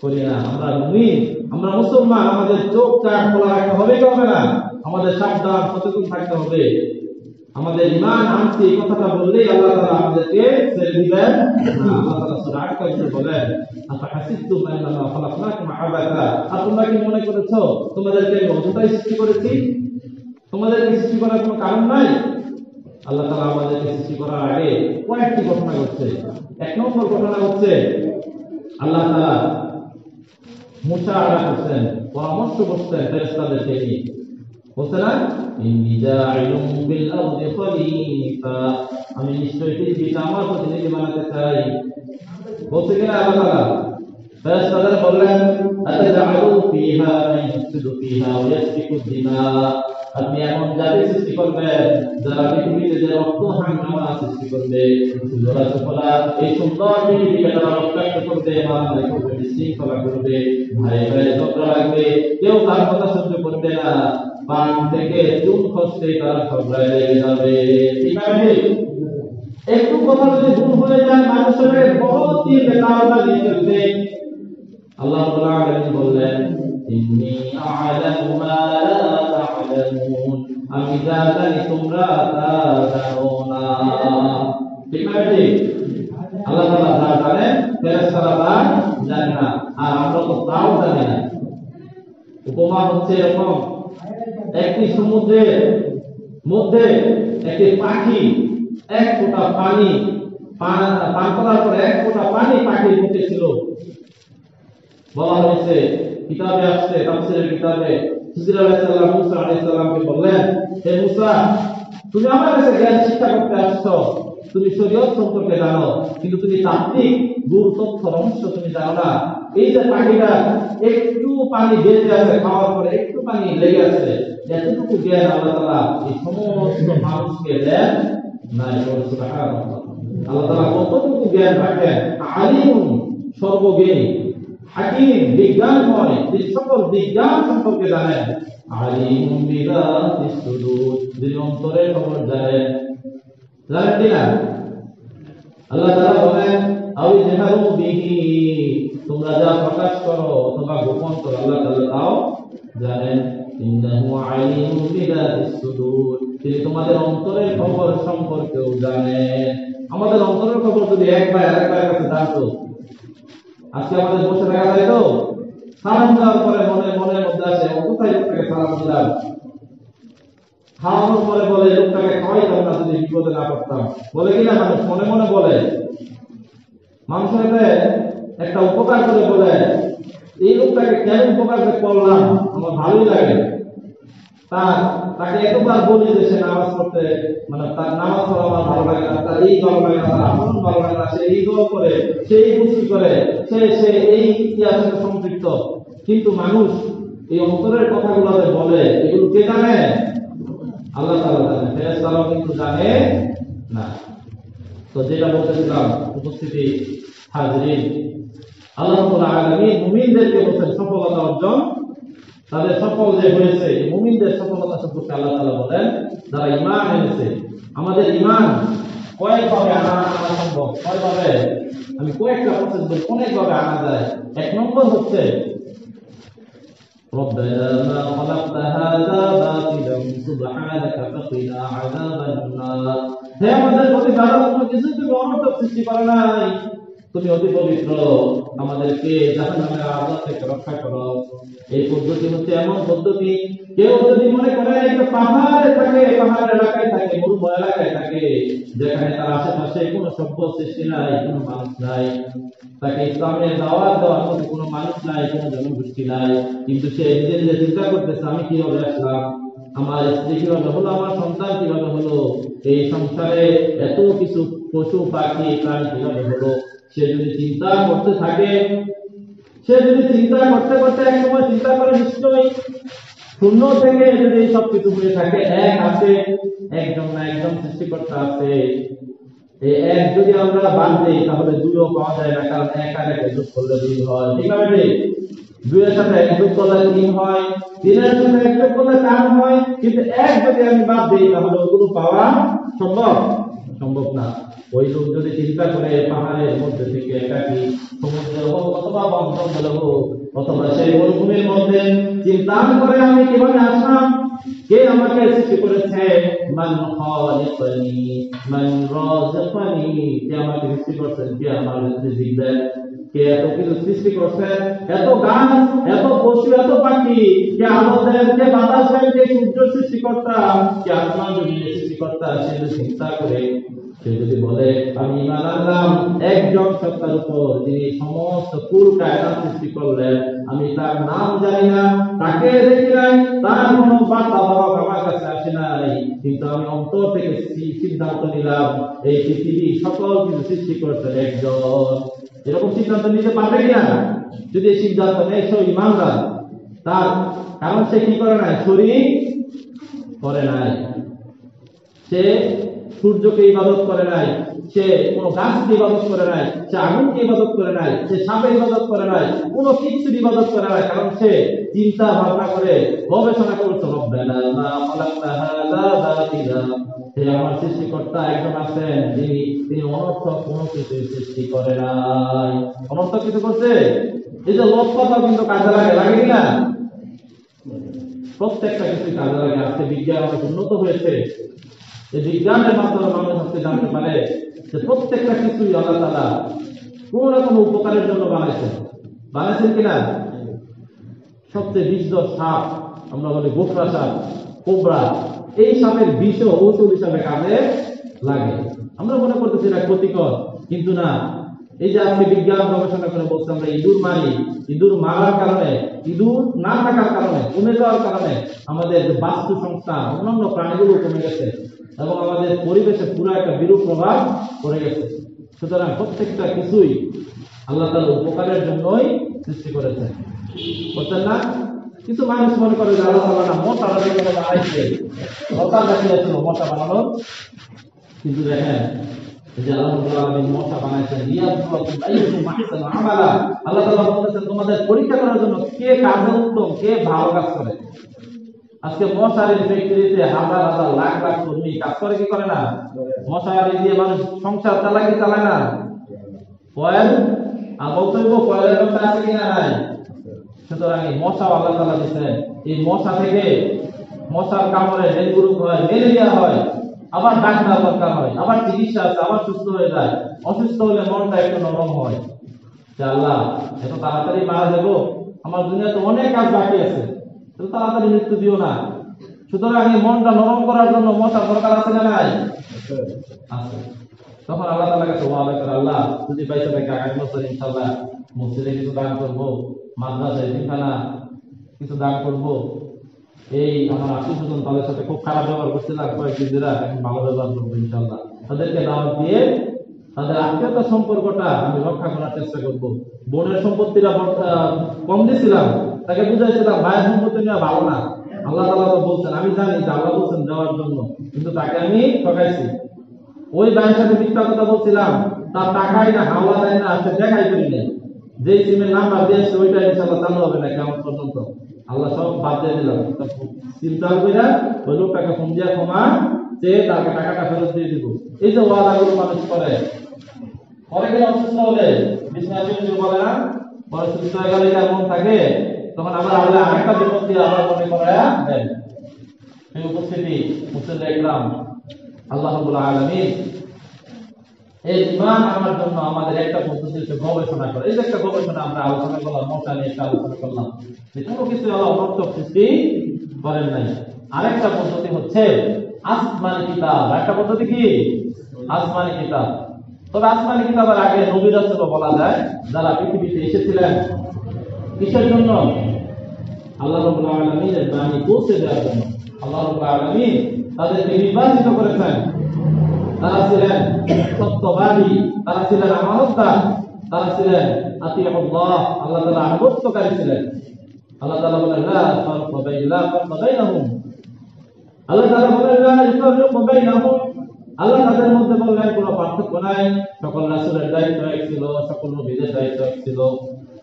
করি না। আমরা মুমিন, আমরা মুসলমান, আমাদের চোখ কান খোলা রাখতে হবে কি হবে না? আমাদের সাবধান সচেতন থাকতে হবে। আমাদের ঈমান আনছি এই কথাটা বললেই আল্লাহ তাআলা আমাদেরকে ছেড়ে দিবেন না। আল্লাহ তাআলা সূরা আল-কাফিরে বলেন, আফাহাসিবতুম আন্নামা খালাকনাকুম আবাসা, আর তোমরা কি মনে করেছো তোমাদেরকে অযথাই সৃষ্টি করেছি? তোমাদের সৃষ্টি করার কোনো কারণ নাই? আল্লাহ তাআলা আমাদেরকে সৃষ্টি করার আগে কয়েকটি ঘটনা ঘটছে। এক নম্বর ঘটনা হচ্ছে আল্লাহ তাআলা মুসা আলাইহিস সালাম পরামর্শ করছেন ফেরেশতাদেরকে নিয়ে, বলছে না ইন্নী জাইলুম বিল আরদি খলিফা, আমি নিশ্চয়ই পৃথিবীতে আমার প্রতিনিধি বানাতে চাই। বলছে কিনা আল্লাহ তাআলা? ফেরেশতাদের বললেন আতাজালু ফিহা মান ইফসিদু ফিহা ওয়া ইয়াসফিকু দিমা, আপনি এমন জাতি সৃষ্টি করবেন যারা পৃথিবীতে যে রক্ত হাঙ্গামা সৃষ্টি করবে, জোড়াচোপড়া এই সুন্দর পৃথিবীকে তারা রক্তাক্ত করবে, মারামারি করবে, বিশৃঙ্খলা করবে, ভাই ভাই ঝগড়া লাগবে, কেউ তার কথা সহ্য করবে না, পান থেকে চুন খসতে তারা ঝগড়ায় লেগে যাবে। ঠিক আছে? একটু কথা যদি ভুল হয়ে যায় মানুষের বহুত দিয়ে বেকারতা দিয়ে ফেলবে। আল্লাহ রাব্বুল আলামিন বললেন ইন্নী আ'লামু মা লা তা'লামুন, আমি যা জানি তোমরা তা জানো না। ঠিক আছে? আল্লাহ তাআলা যা জানেন ফেরেশতারা তা জানে না, আর আমরা তো তাও জানি না। উপমা হচ্ছে এরকম, একটি সমুদ্রের মধ্যে একটি পাখি এক ফোঁটা পানি পান করার পর এক ফোঁটা পানি পাখির মুখে ছিল। বলা হয়েছে, কিতাবে আসছে, তাফসীরের কিতাবে, খিজির আলাইহিস সালাম মুসা আলাইহিস সালামকে বললেন, হে মুসা, তুমি আমার কাছে জ্ঞান শিক্ষা করতে আসছো, তুমি শরীয়ত সম্পর্কে জানো, কিন্তু তুমি তাত্ত্বিক গুর তথ্য রহস্য তুমি জানো না। এই যে পাখিটা একটু পানি বেঁচে আছে, খাওয়ার পরে একটু পানি লেগে আছে, এতটুকু জ্ঞান আল্লাহ তাআলা এই সমস্ত মানুষকে দেন নাই। সুবহানাল্লাহ, আল্লাহ তাআলা কতটুকু জ্ঞান রাখেন। আলিমুন, সর্বজ্ঞানী, হাকিম, বিজ্ঞানময়, তিনি সকল বিজ্ঞান সম্পর্কে জানেন। আলিমুন বিযাতিস সুদূর, যিনি অন্তরের খবর জানেন। জানেন কিনা? আল্লাহ তাআলা বলেন আও জাহারু বিহি, তোমরা যা প্রকাশ করো অথবা গোপন করো আল্লাহ তাআলা তাও জানেন। ইন্নাহু আলিমুন বিযাতিস সুদূর, তিনি তোমাদের অন্তরের খবর সম্পর্কেও জানেন। আমাদের অন্তরের খবর যদি এক ভাই আরেক ভাইয়ের কাছে জানতো, আজকে আমাদের বসে থাকা যায় তো? সালাম দেওয়ার পরে মনের মধ্যে আসে কোথায় লোকটাকে সালাম দিলাম, খাওয়ানোর পরে বলে লোকটাকে খাওয়াইতাম না যদি বিপদে না করতাম, বলে কিনা মানুষ মনে মনে বলে। মানুষের একটা উপকার করে বলে এই লোকটাকে কেন উপকার করলাম, আমার ভালোই লাগে, তার তাকে এতবার বলি যে সে নামাজ পড়তে মানে তার নামাজ পড়া আমার ভালো লাগে না, তার এই ভালো লাগে না, তার আমল ভালো লাগে না, সে এই দোয়া করে, সে এই কুস্তি করে, সে এই ইতিহাসের সম্পৃক্ত। কিন্তু মানুষ এই অন্তরের কথাগুলো যে বলে, এগুলো কে জানে? আল্লাহ তাআলা জানে, ফেরেশতারাও কিন্তু জানে না। তো যেটা বলতেছিলাম উপস্থিতি হাজিরিন, আল্লাহ রাব্বুল আলামিন মুমিনদেরকে বলেন সফলতা অর্জন, তাদের সফল যে হয়েছে মুমিনদের সফলতা সম্পর্কে আল্লাহ তাআলা বলেন যারা ঈমান এনেছে। আমাদের ঈমান কয়েকভাবে আনা সম্ভব, কয়ভাবে? আমি কয়েকটা প্রসেস বলি, অনেকভাবে আনা যায়। এক নম্বর হচ্ছে ربنا ما خلقت هذا باطلا سبحانك فقنا عذاب النار। হে আমাদের প্রতিপালক, কোনো কিছু তুমি অনর্থক সৃষ্টি করো নাই, তুমি অতি পবিত্র, আমাদেরকে জাহান্নামের আযাব থেকে রক্ষা করো। এই পদ্ধতি হচ্ছে এমন পদ্ধতি, কেউ যদি মনে করে একটা পাহাড়ে থাকে, পাহাড় এলাকায় থাকে, মরুভূমি এলাকায় থাকে, যেখানে তার আশেপাশে কোনো সভ্য সৃষ্টি নাই, কোনো মানুষ নাই, তাকে ইসলামের দাওয়াত দেওয়ার মতো কোনো মানুষ নাই, কোনো জনগোষ্ঠী নাই, কিন্তু সে নিজে নিজে চিন্তা করতেছে আমি কিভাবে আসলাম, আমার স্ত্রী কিভাবে হলো, আমার সন্তান কিভাবে হলো, এই সংসারে এত কিছু পশু পাখি প্রাণী কিভাবে হলো। সে যদি চিন্তা করতে থাকে, সে যদি চিন্তা করতে করতে এক সময় চিন্তা করে নিশ্চয়ই শূন্য থেকে যদি সব কিছু হয়ে থাকে, এক আছে, একজন না একজন সৃষ্টিকর্তা আছে। এই এক যদি আমরা বাদ দিই তাহলে দুইও পাওয়া যায় না, কারণ এক আর এক যোগ করলে দুই হয়, ঠিক আছে? দুইয়ের সাথে এক যোগ করলে তিন হয়, তিনের সাথে এক যোগ করলে চার হয়, কিন্তু এক যদি আমি বাদ দিই তাহলে ওগুলো পাওয়া সম্ভব সম্ভব না। ওই লোক যদি চিন্তা করে পাহাড়ের মধ্যে থেকে একাকি সমুদ্র হোক অথবা বঙ্গোপসাগর হোক অথবা সেই মরুভূমির মধ্যে চিন্তা করে আমি কিভাবে আসলাম, কে আমাকে সৃষ্টি করেছে, মান খালাকানি মান রাযাকানি, কে আমাকে সৃষ্টি করেছেন, কে আমার রিজিক দেন, কে এত কিছু সৃষ্টি করছেন, এত গাছ, এত পশু, এত পাখি, কে আলো দেন, কে বাতাস দেন, কে সূর্য সৃষ্টিকর্তা, কে আসমান জমিনের সৃষ্টিকর্তা, সে যদি চিন্তা করে, সে যদি বলে আমি ঈমান আনলাম একজন সত্তার উপর যিনি সমস্ত কুল কায়নাত সৃষ্টি করলেন, আমি তার নাম জানি না, তাকে দেখি নাই, তার কোনো বার্তা বাহক আমার কাছে আসে নাই, কিন্তু আমি অন্তর থেকে সিদ্ধান্ত নিলাম এই পৃথিবী সকল কিছু সৃষ্টি করছেন একজন। এরকম সিদ্ধান্ত নিতে পারবে কিনা? যদি এই সিদ্ধান্ত নেয় সে ঈমানদার, তার কারণ সে কি করে নাই, শরীক করে নাই, সে সূর্যকে ইবাদত করে নাই, সে কোন গাছকে ইবাদত করে নাই, সে আগুনকে ইবাদত করে নাই, সে সাপের ইবাদত করে নাই, কোনো কিছুর ইবাদত করে নাই, কারণ সে চিন্তা ভাবনা করে গবেষণা করছে রব্বানা মা খালাকতা হাযা বাতিলা, হে আমার সৃষ্টিকর্তা একজন আছেন তিনি অনর্থক কোনো কিছু সৃষ্টি করে নাই। অনর্থক কিছু করছে, এই যে লক্ষ্যটা কিন্তু কাজে লাগে কিনা? প্রত্যেকটা কিছু কাজে লাগে। আজকে বিজ্ঞান অনেক উন্নত হয়েছে, এই বিজ্ঞানের মাধ্যমে মানুষ আজকে জানতে পারে যে প্রত্যেকটা কিছুই আল্লাহ তাআলা কোন না কোনো উপকারের জন্য বানাইছেন কিনা? সবচেয়ে বিষধর সাপ আমরা বলি গোখরা সাপ, কোবরা, এই সাপের বিষও ঔষধ হিসাবে কাজে লাগে। আমরা মনে করতেছি এটা ক্ষতিকর, কিন্তু না। এই যে আজকে বিজ্ঞান গবেষণা করে বলছে আমরা ইঁদুর মারি, ইঁদুর মারার কারণে, ইঁদুর না থাকার কারণে, কমে যাওয়ার কারণে আমাদের বাস্তু সংস্থা অন্যান্য প্রাণীগুলো কমে গেছে এবং আমাদের পরিবেশে পুরো একটা বিরূপ প্রভাব পড়ে গেছে। সুতরাং প্রত্যেকটা কিছুই আল্লাহ তাআলা উপকারের জন্যই সৃষ্টি করেছেন, বুঝছেন না? কিছু মানুষ মনে করে যে আল্লাহ তাআলা মোটা বানাইছে, দরকার দেখিয়েছিল মোটা বানানোর, কিন্তু দেখেন যে আল্লাহ তাআলা মোটা বানাইছেন লিয়াবলুয়াকুম আইয়ুকুম আহসানু আমালা। আল্লাহ তাআলা বলেছেন তোমাদের পরীক্ষা করার জন্য কে কাজে উত্তম, কে ভালো কাজ করে। আজকে মশারির ফ্যাক্টরিতে হাজার হাজার লাখ লাখ কর্মী কাজ করে কি করে না? মশারি দিয়ে মানুষ সংসার চালায় কি চালায় না? কয়েল বলতে কয়েলের ব্যবস্থা আছে কিনা? নাই। সুতরাং এই মশা আল্লাহ তাআলা দিচ্ছেন, এই মশা থেকে মশার কামড়ে ডেঙ্গু রোগ হয়, ম্যালেরিয়া হয়, আবার ডাক্তার দরকার হয়, আবার চিকিৎসা আছে, আবার সুস্থ হয়ে যায়। অসুস্থ হলে মনটা একটু নরম হয় যে আল্লাহ এত তাড়াতাড়ি মারা যাবো, আমার দুনিয়াতে অনেক কাজ বাকি আছে, তাড়াতাড়ি মৃত্যু দিও না। সুতরাং এই মনটা নরম করার জন্য মশা দরকার আছে না? নাই, আছে। তখন আল্লাহ তাআলার কাছে ওয়াদা করে, আল্লাহ যদি পয়সা থাকে আগামী বছর ইনশাআল্লাহ মসজিদে কিছু দান করবো, মাদ্রাসায় এতিমখানা কিছু দান করবো, এই আমার আত্মীয়স্বজন তাদের সাথে খুব খারাপ ব্যবহার করছিলাম কয়েকদিন ধরে, এখন ভালো ব্যবহার করবো ইনশাআল্লাহ। তাদেরকে দাওয়াত দিয়ে তাদের আত্মীয়তা সম্পর্কটা আমি রক্ষা করার চেষ্টা করব। বোনের সম্পত্তিটা কম দিয়েছিলাম, তাকে বুঝাইছিলাম ভাইয়ের সম্পত্তি নেওয়া ভালো না, আল্লাহ তাআলা তো বলছেন, আমি জানি যে আল্লাহ বলছেন দেওয়ার জন্য, কিন্তু তাকে আমি ঠকাইছি। ওই ভাইয়ের সাথে মিথ্যা কথা বলছিলাম, তার টাকাই না হাওলা দেয় না, সে দেখাই করি না, যে সিমের নাম্বার দিয়েছে ওইটা ইনশাআল্লাহ চালু হবে না কেমন পর্যন্ত। আল্লাহ সব বাদ দিয়ে দিলাম, সিম চালু করে ওই লোকটাকে ফোন দিয়ে ক্ষমা চেয়ে তাকে টাকাটা ফেরত দিয়ে দিব। এই যে ওয়াদাগুলো মানুষ করে, পরে গেলে অসুস্থ হলে বিছানা শুয়ে বলে না, পরে সুস্থ হয়ে গেলে এমন থাকে, তখন আবার আল্লাহ আরেকটা বিপদ দিয়ে আবার মনে করায়া দেন। এই উপস্থিতি মুসলিম ইকরাম, আল্লাহ রাব্বুল আলামিন এই ঈমান আমার জন্য আমাদের একটা পদ্ধতিতে গবেষণা করে। এই যে একটা গবেষণা আমরা আলোচনা করলাম, মশা নিয়ে একটা আলোচনা করলাম, যে কোনো কিছু আল্লাহ অনর্থক সৃষ্টি করেন নাই। আরেকটা পদ্ধতি হচ্ছে আসমানি কিতাব। একটা পদ্ধতি কি? আসমানি কিতাব। তবে আসমানি কিতাবের আগে নবী রাসূল বলা যায়, যারা পৃথিবীতে এসেছিলেন কিসের জন্য? আল্লাহ রাব্বুল আলামিনের বাণী পৌঁছে দেওয়ার জন্য। আল্লাহ রাব্বুল আলামিন তাদেরকে নির্বাচিত করেছেন। তারা ছিলেন সত্যবাদী, তারা ছিলেন আমানতদার, তারা ছিলেন আতিউল্লাহ, আল্লাহ তাআলা আনুগত্যকারী ছিলেন। আল্লাহ তাআলা বলেন লা ফারকা বাইনাহুম, আল্লাহ তাআলা বলেন লা ফারকা বাইনাহুম, আল্লাহ তাদের মধ্যে বললেন কোনো পার্থক্য নাই। সকল রাসূলের দায়িত্ব এক ছিল, সকল নবীদের দায়িত্ব এক ছিল।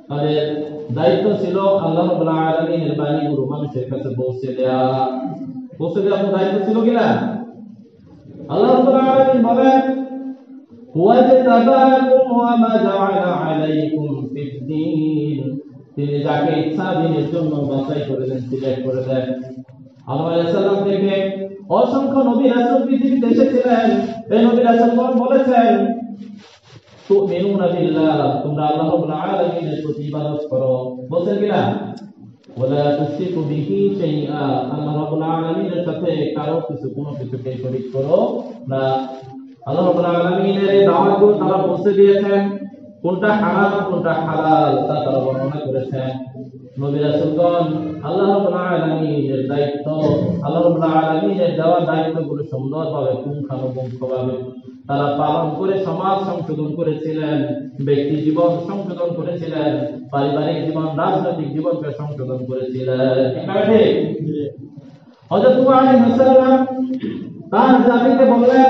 তাদের দায়িত্ব ছিল আল্লাহ রাব্বুল আলামিনের বাণীগুলো মানুষের কাছে পৌঁছে দেওয়া। পৌঁছে দেওয়ার দায়িত্ব ছিল কিনা? আল্লাহ রাব্বুল আলামিন বলেন ওয়াজতাবাকুম ওয়া মা জাআলা আলাইকুম ফিদ-দীন, তিনি যাকে ইচ্ছা দিনের জন্য বাছাই করে দেন, সিলেক্ট করে দেন। আদম আলাইহিস সালাম থেকে অসংখ্য নবী রাসূল পৃথিবীতে এসেছিলেন। এই নবী রাসূলগণ বলেছেন তুমিনুনা বিল্লাহ, তোমরা আল্লাহ রাব্বুল আলামিনের প্রতি ইবাদত করো। বলেন কিনা? ওয়ালা তুশরিকু বিহি শাইআ, আল্লাহ রাব্বুল আলামিনের সাথে কারো কোনো কিছুকে শরীক করো না। আল্লাহ রাব্বুল আলামিনের এই দাওয়াতগুলো তারা পৌঁছে দিয়েছেন। কোনটা হারাম কোনটা হালাল তা তারা বর্ণনা করেছেন। নবী রাসূলগণ আল্লাহ রাব্বুল আলামিনের দায়িত্ব, আল্লাহ রাব্বুল আলামিনের দেওয়া দায়িত্বগুলো সুন্দরভাবে পুঙ্খানুপুঙ্খভাবে তারা পালন করে সমাজ সংশোধন করেছিলেন, ব্যক্তি জীবন সংশোধন করেছিলেন, পারিবারিক জীবন, রাজনৈতিক জীবনকে সংশোধন করেছিলেন। হযরত নূহ আলাইহিস সালাম তার জাতিকে বললেন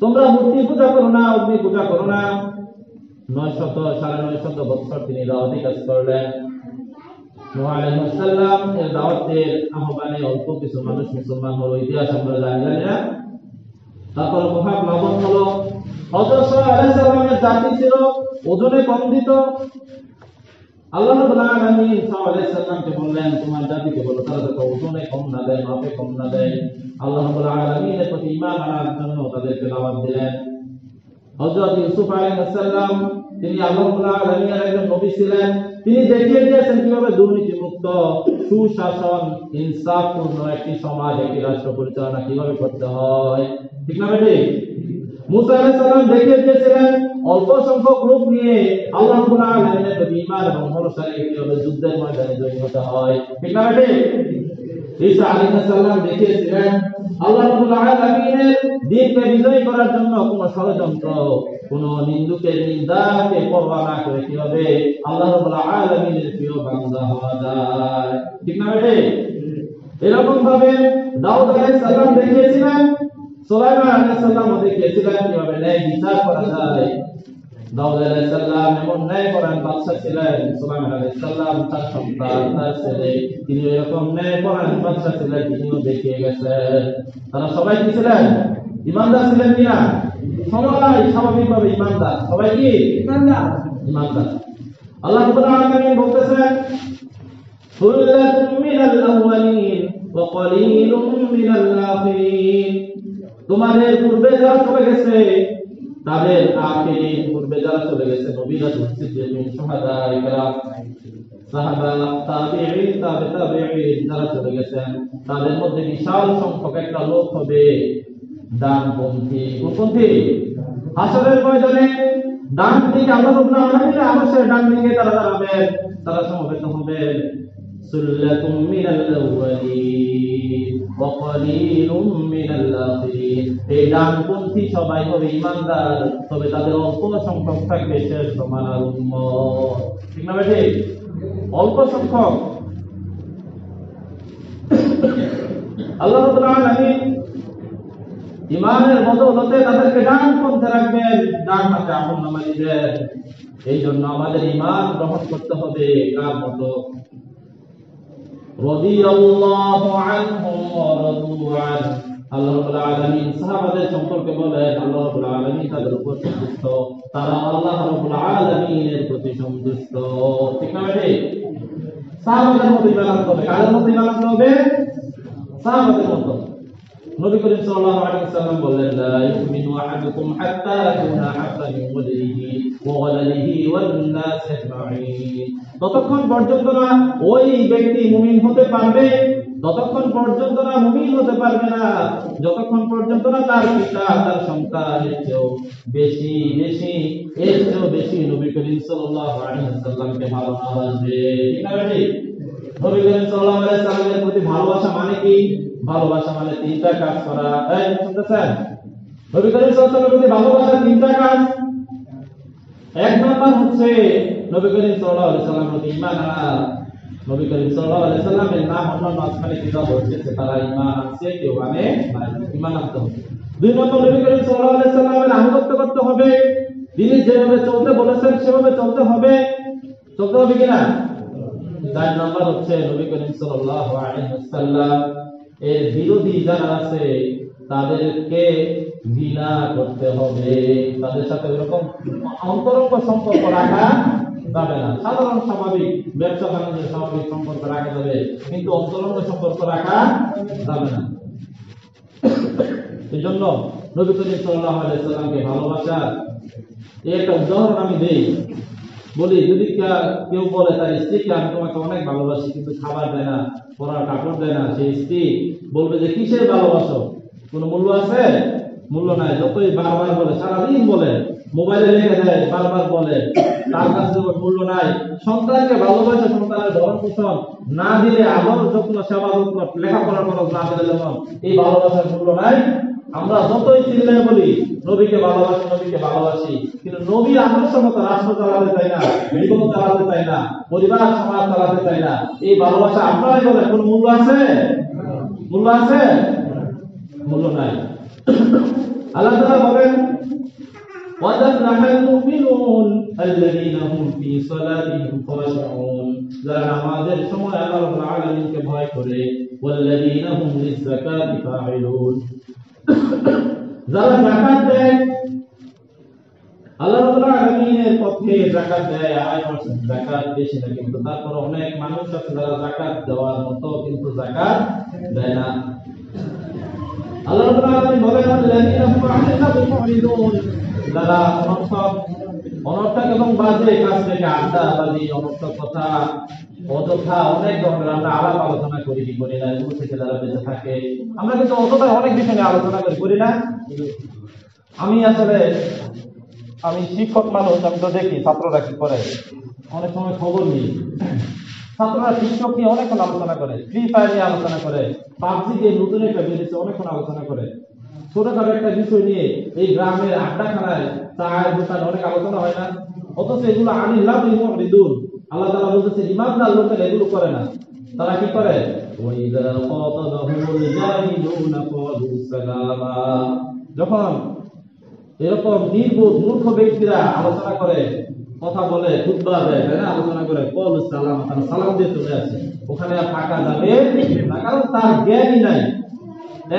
তোমরা মূর্তি পূজা করো না, অগ্নি পূজা করো না। 900 বছর তিনি দাওয়াতি কাজ করলেন। নূহ আলাইহিস সালাম এর দাওয়াতের আহ্বানে অল্প কিছু মানুষ মুসলমান হলো, ইতিহাস আমরা জানি না। তারপর মহাপ্লাবন হলো। হযরত সালেহ আলাইহিস সালামের জাতি ছিল ওজনে কম দিত। আল্লাহ রাব্বুল আলামিন সালেহ আলাইহিস সালামকে বললেন তোমার জাতিকে বলো তারা যাতে ওজনে কম না দেয়, মাপে কম না দেয়। আল্লাহ রাব্বুল আলামিনের প্রতি ঈমান আনার জন্য তাদেরকে দাওয়াত দিলেন। হযরত ইউসুফ আলাইহিস সালাম তিনি আল্লাহ রাব্বুল আলামিনের একজন নবী ছিলেন। তিনি দেখিয়ে দিয়েছেন কিভাবে দুর্নীতি মুক্ত, সুশাসন, ইনসাফপূর্ণ একটি সমাজ, একটি রাষ্ট্র পরিচালনা কিভাবে করতে হয়। ঠিক না বেটি? মুসা আলাইহিস সালাম দেখিয়ে দিয়েছিলেন অল্প সংখ্যক লোক নিয়ে আল্লাহ রাব্বুল আলামিনের প্রতি ঈমান এবং ভরসা রেখে কিভাবে যুদ্ধের ময়দানে জয়ী হতে হয়। ঠিক না বেটি? ঈসা আলাইহিস সালাম দেখিয়েছিলেন আল্লাহ রাব্বুল আলামিনের দ্বীনকে বিজয়ী করার জন্য কোনো ষড়যন্ত্র, কোনো নিন্দুকের নিন্দাকে পরোয়া না করে কিভাবে আল্লাহ রাব্বুল আলামিনের প্রিয় বান্দা হওয়া যায়। ঠিক না বেটি? এরকম ভাবে দাউদ আলাইহিস সালাম দেখিয়েছিলেন, সুলাইমান আলাইহিস সালাম দেখিয়েছিলেন কিভাবে ন্যায় বিচার করা যায়। দাউদ আলাইহিস সালাম এমন ন্যায়পরায়ণ বাদশা ছিলেন, সুলাইমান আলাইহিস সালাম তার সন্তান, তার ছেলে, তিনি এরকম ন্যায়পরায়ণ বাদশা ছিলেন, তিনিও দেখিয়ে গেছেন। তারা সবাই কি ছিলেন? ঈমানদার ছিলেন কিনা? সবাই স্বাভাবিকভাবে ঈমানদার। সবাই কি ঈমানদার? ঈমানদার। আল্লাহ রাব্বুল আলামিন বলতেছেন সুল্লাতুম মিনাল আউয়ালিন ওয়া কলিলুম মিনাল আখিরিন, তোমাদের পূর্বে যারা চলে গেছে তাদের আখিরিন, পূর্বে যারা চলে গেছে নবী রাসূল সিদ্দিকিন শুহাদা ইকরাম সাহাবা তাবিঈন তাবিঈন যারা চলে গেছেন তাদের মধ্যে বিশাল সংখ্যক একটা লোক হবে ডানপন্থী। কোনপন্থী? হাসরের ময়দানে ডান দিকে আল্লাহ রাব্বুল আলামিনের আরশের ডান দিকে তারা দাঁড়াবেন, তারা সমবেত হবেন। সুল্লাতুম মিনাল আউয়ালিন ওয়া কালিলুম মিনাল আখিরিন। এই ডানপন্থী সবাই হবে ঈমানদার, তবে তাদের অল্প সংখ্যক থাকবে শেষ জমানার উম্মত। ঠিক না বেঠিক? অল্প সংখ্যক। আল্লাহ রাব্বুল আলামিন ঈমানের বদৌলতে তাদেরকে ডানপন্থে রাখবেন, ডান হাতে আমলনামা দিবেন। এই জন্য আমাদের ঈমান গ্রহণ করতে হবে কার মতো? রাদিয়াল্লাহু আনহুম ওয়া রাদু আন। আল্লাহ রাব্বুল আলামিন সাহাবাদের সম্পর্কে বলেন আল্লাহ রাব্বুল আলামিন তাদের উপর সন্তুষ্ট, তারা আল্লাহ রাব্বুল আলামিনের প্রতি সন্তুষ্ট। ঠিক না বেঠিক? সাহাবাদের মতো ঈমান আনতে হবে। কাদের মতো ঈমান আনতে হবে? সাহাবাদের মতো। নবী করিম সাল্লাল্লাহু আলাইহি ওয়াসাল্লাম বললেন, লা ইউমিনু আহাদুকুম হাত্তা ইয়াকুনা হাব্বা মিন ওয়ালিহি ওয়া ওয়ালাদিহি ওয়ান নাস আজমাইন। ততক্ষণ পর্যন্ত না ওই ব্যক্তি মুমিন হতে পারবে, ততক্ষণ পর্যন্ত না মুমিন হতে পারবে না, যতক্ষণ পর্যন্ত না তার পিতা তার সন্তানের চেয়েও বেশি বেশি এর চেয়েও বেশি নবী করিম সাল্লাল্লাহু আলাইহি ওয়াসাল্লামকে ভালোবাসবে। ঠিক না বেঠিক? নবী করিম সাল্লাল্লাহু আলাইহি ওয়াসাল্লামের প্রতি ভালোবাসা মানে কি? ভালোবাসা মানে তিনটা কাজ করা। এই শুনতেছেন? নবী করিম সাল্লাল্লাহু আলাইহি ওয়াসাল্লামের প্রতি ভালোবাসা তিনটা কাজ। এক নাম্বার হচ্ছে নবী করিম সাল্লাল্লাহু আলাইহি ওয়াসাল্লামের প্রতি ঈমান আনা। নবী করিম সাল্লাল্লাহু আলাইহি ওয়াসাল্লামের নাম অন্যান্য আসমানি কিতাব হচ্ছে তারা ঈমান আনছে, কেউ মানে ঈমান আনতে হবে। দুই নম্বর নবী করিম সাল্লাল্লাহু আলাইহি ওয়াসাল্লামের আনুগত্য করতে হবে। তিনি যেভাবে চলতে বলেছেন সেভাবে চলতে হবে। চলতে হবে কিনা? চার নম্বর হচ্ছে নবী করিম সাল্লাল্লাহু আলাইহি ওয়াসাল্লাম এর বিরোধী যারা আছে তাদেরকে ঘৃণা করতে হবে, তাদের সাথে এরকম অন্তরঙ্গ সম্পর্ক রাখা যাবে না। সাধারণ স্বাভাবিক ব্যবসা বাণিজ্যের স্বাভাবিক সম্পর্ক রাখা যাবে, কিন্তু অন্তরঙ্গ সম্পর্ক রাখা যাবে না। এই জন্য নবী করিম সাল্লাল্লাহু আলাইহি ওয়াসাল্লামকে ভালোবাসার একটা উদাহরণ আমি দেই। বলি, যদি কেউ বলে তার স্ত্রীকে আমি তোমাকে অনেক ভালোবাসি কিন্তু খাবার দেয় না, পরার কাপড় দেয় না, সেই স্ত্রী বলবে যে কিসের ভালোবাসো? কোনো মূল্য আছে? মূল্য নাই। যতই বারবার বলে, সারাদিন বলে, মোবাইলে লিখে দেয়, বারবার বলে, তার কাছে মূল্য নাই। সন্তানকে ভালোবাসে, সন্তানের ভরণ পোষণ না দিলে, আদর যত্ন সেবা যত্ন লেখাপড়ার খরচ না দিলে যেমন এই ভালোবাসার মূল্য নাই। আমরা যতই চিল্লায় বলি নবীকে ভালোবাসি, নবীকে ভালোবাসি, কিন্তু নবী আদর্শ মতো রাষ্ট্র চালাতে চাই না, জীবন চালাতে চাই না, পরিবার সমাজ চালাতে চাই না। এই ভালোবাসা আপনারাই বলেন, কোন মূল্য আছে? মূল্য আছে? মূল্য নাই। আল্লাহ তাআলা বলেন, ওয়াদাল্লাহাল মুমিনুন আল্লাযীনা হুম ফী সালাতিহিম খাশিউন। যারা নামাজের সময় আল্লাহ রাব্বুল আলামিনকে ভয় করে, ওয়াল্লাযীনা হুম লিয-যাকাতি ফাঈলুন। যারা যাকাত দেয়, আল্লাহ রাব্বুল আলামিনের পক্ষে যাকাত দেয়, 8% যাকাত বেশি না, কিন্তু তারপর অনেক মানুষ আছে যারা যাকাত দেওয়ার মতো কিন্তু যাকাত দেয় না। আল্লাহ রাব্বুল আলামিন বলেন, আল্লাযীনা হুম আনিল লাগwi মুরিদুন। যারা অনর্থক এবং বাজে কাজ থেকে, আড্ডাবাজি, অনর্থক কথা, অযথা অনেক ধরনের আমরা আলাপ আলোচনা করি কি করি না, এগুলো থেকে যারা বেঁচে থাকে। আমরা কিন্তু অযথা অনেক বিষয় নিয়ে আলোচনা করি না। আমি শিক্ষক মানুষ, আমি তো দেখি ছাত্ররা কি করে, অনেক সময় খবর নিই। ছাত্ররা শিক্ষক নিয়ে অনেকক্ষণ আলোচনা করে, ফ্রি ফায়ার নিয়ে আলোচনা করে, পাবজি কে নতুন একটা বেরিয়েছে অনেকক্ষণ আলোচনা করে। ছোটখাটো একটা বিষয় নিয়ে এই গ্রামের আড্ডাখানায়, চায়ের দোকানে অনেক আলোচনা হয় না। অথচ এগুলো আনিল লাগwi মুরিদুন। আল্লাহ তাআলা বলতেছে ঈমানদার লোকেরা এগুলো করে না। তারা কি করে? ওয়াইযা খাতাবাহুমুল জাহিলুনা ক্বালু সালামা। যখন এরকম নির্বোধ মূর্খ ব্যক্তিরা আলোচনা করে, কথা বলে, খুতবা দেয়, তাই না, আলোচনা করে, ক্বালু সালামা, তারা সালাম দিয়ে চলে আসে। ওখানে আর থাকা যাবে না, কারণ তার জ্ঞানই নাই।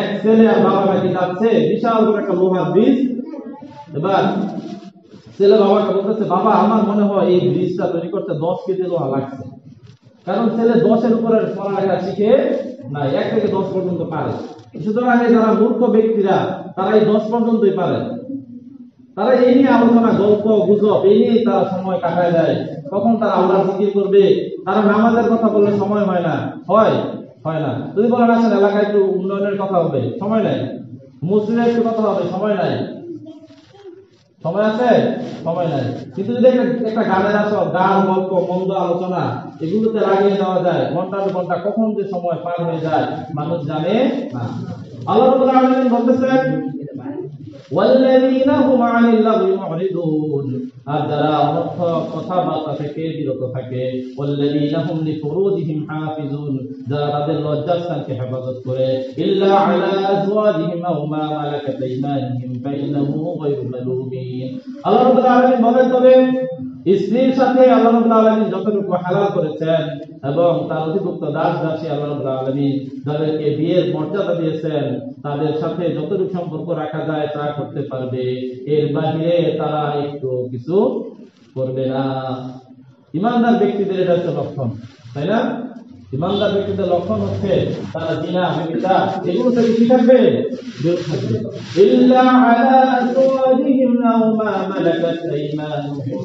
এক ছেলে আর বাবা নাকি যাচ্ছে বিশাল বড় একটা লোহার ব্রিজ। এবার ছেলে বাবাকে বলতেছে, বাবা আমার মনে হয় এই ব্রিজটা তৈরি করতে 10 কেজি লোহা লাগছে। কারণ ছেলে 10-এর উপরে পড়ালেখা শিখে নাই, 1 থেকে 10 পর্যন্ত পারে। সুতরাং যারা মূর্খ ব্যক্তিরা তারা এই 10 পর্যন্তই পারে। তারা এই নিয়ে আলোচনা, গল্প গুজব এই নিয়ে তারা সময় কাটায় দেয়। কখন তারা আল্লাহর জিকির করবে, তারা নামাজের কথা বললে সময় হয় না, হয় না। যদি বলেন আসেন এলাকায় একটু উন্নয়নের কথা হবে, সময় নাই। মসজিদের একটু কথা হবে, সময় নাই। সময় আছে? সময় নাই। কিন্তু যদি একটা গানের আসর, গান, গল্প, মন্দ আলোচনা এগুলোতে লাগিয়ে দেওয়া যায়, ঘন্টার ঘন্টা কখন যে সময় পার হয়ে যায় মানুষ জানে না। আল্লাহ রাব্বুল আলামিন বলতেছেন ওয়াল্লাযীনা হুম আনিল লাগwi মুরিদুন, আর যারা অনর্থক কথাবার্তা থেকে বিরত থাকে, ওয়াল্লাযীনা হুম লিফুরুজিহিম হাফিজুন, যারা তাদের লজ্জাস্থানকে হেফাজত করে, ইল্লা আলা আজওয়াজিহিম আও মা মালাকাত আইমানুহুম ফাইন্নাহু গায়রু মালুমিন। আল্লাহ রাব্বুল আলামিন বলেন, তবে স্ত্রীর সাথে আল্লাহ রাব্বুল আলামিন যতটুকু হালাল করেছেন এবং তার অধিভুক্ত দাস দাসী আল্লাহ রাব্বুল আলামিন যাদেরকে বিয়ের মর্যাদা দিয়েছেন, তাদের সাথে যতটুকু সম্পর্ক রাখা যায় তা করতে পারবে, এর বাইরে তারা একটু কিছু করবে না। ইমানদার ব্যক্তিদের এটা হচ্ছে লক্ষণ, তাই না? ইমানদার ব্যক্তিদের লক্ষণ হচ্ছে তারা জিনা, ব্যভিচার এগুলো থেকে কি থাকবে? বিরত থাকবে। ইল্লা আলা আজওয়াজিহিম আও মা মালাকাত আইমানুহুম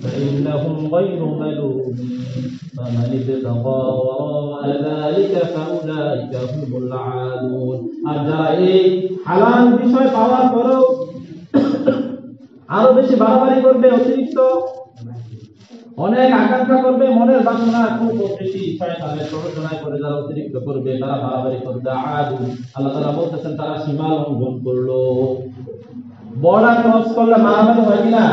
ফাইন্নাহুম গায়রু মালুমিন ফামান ইবতাগা ওয়ারা'a যালিকা ফাউলাইকা হুমুল আদুন। আর যারা এই হালাল বিষয় পাওয়ার পরেও আরো বেশি বাড়াবাড়ি করবে, অতিরিক্ত অনেক আকাঙ্ক্ষা করবে, মনের বাসনা খুব বেশি শয়তানের প্ররোচনায় করে যারা অতিরিক্ত করবে, তারা বাড়াবাড়ি করবে, আদু, আল্লাহ তাআলা বলতেছেন তারা সীমা লঙ্ঘন করলো। বর্ডার ক্রস করলে মারামারি হয় কিনা?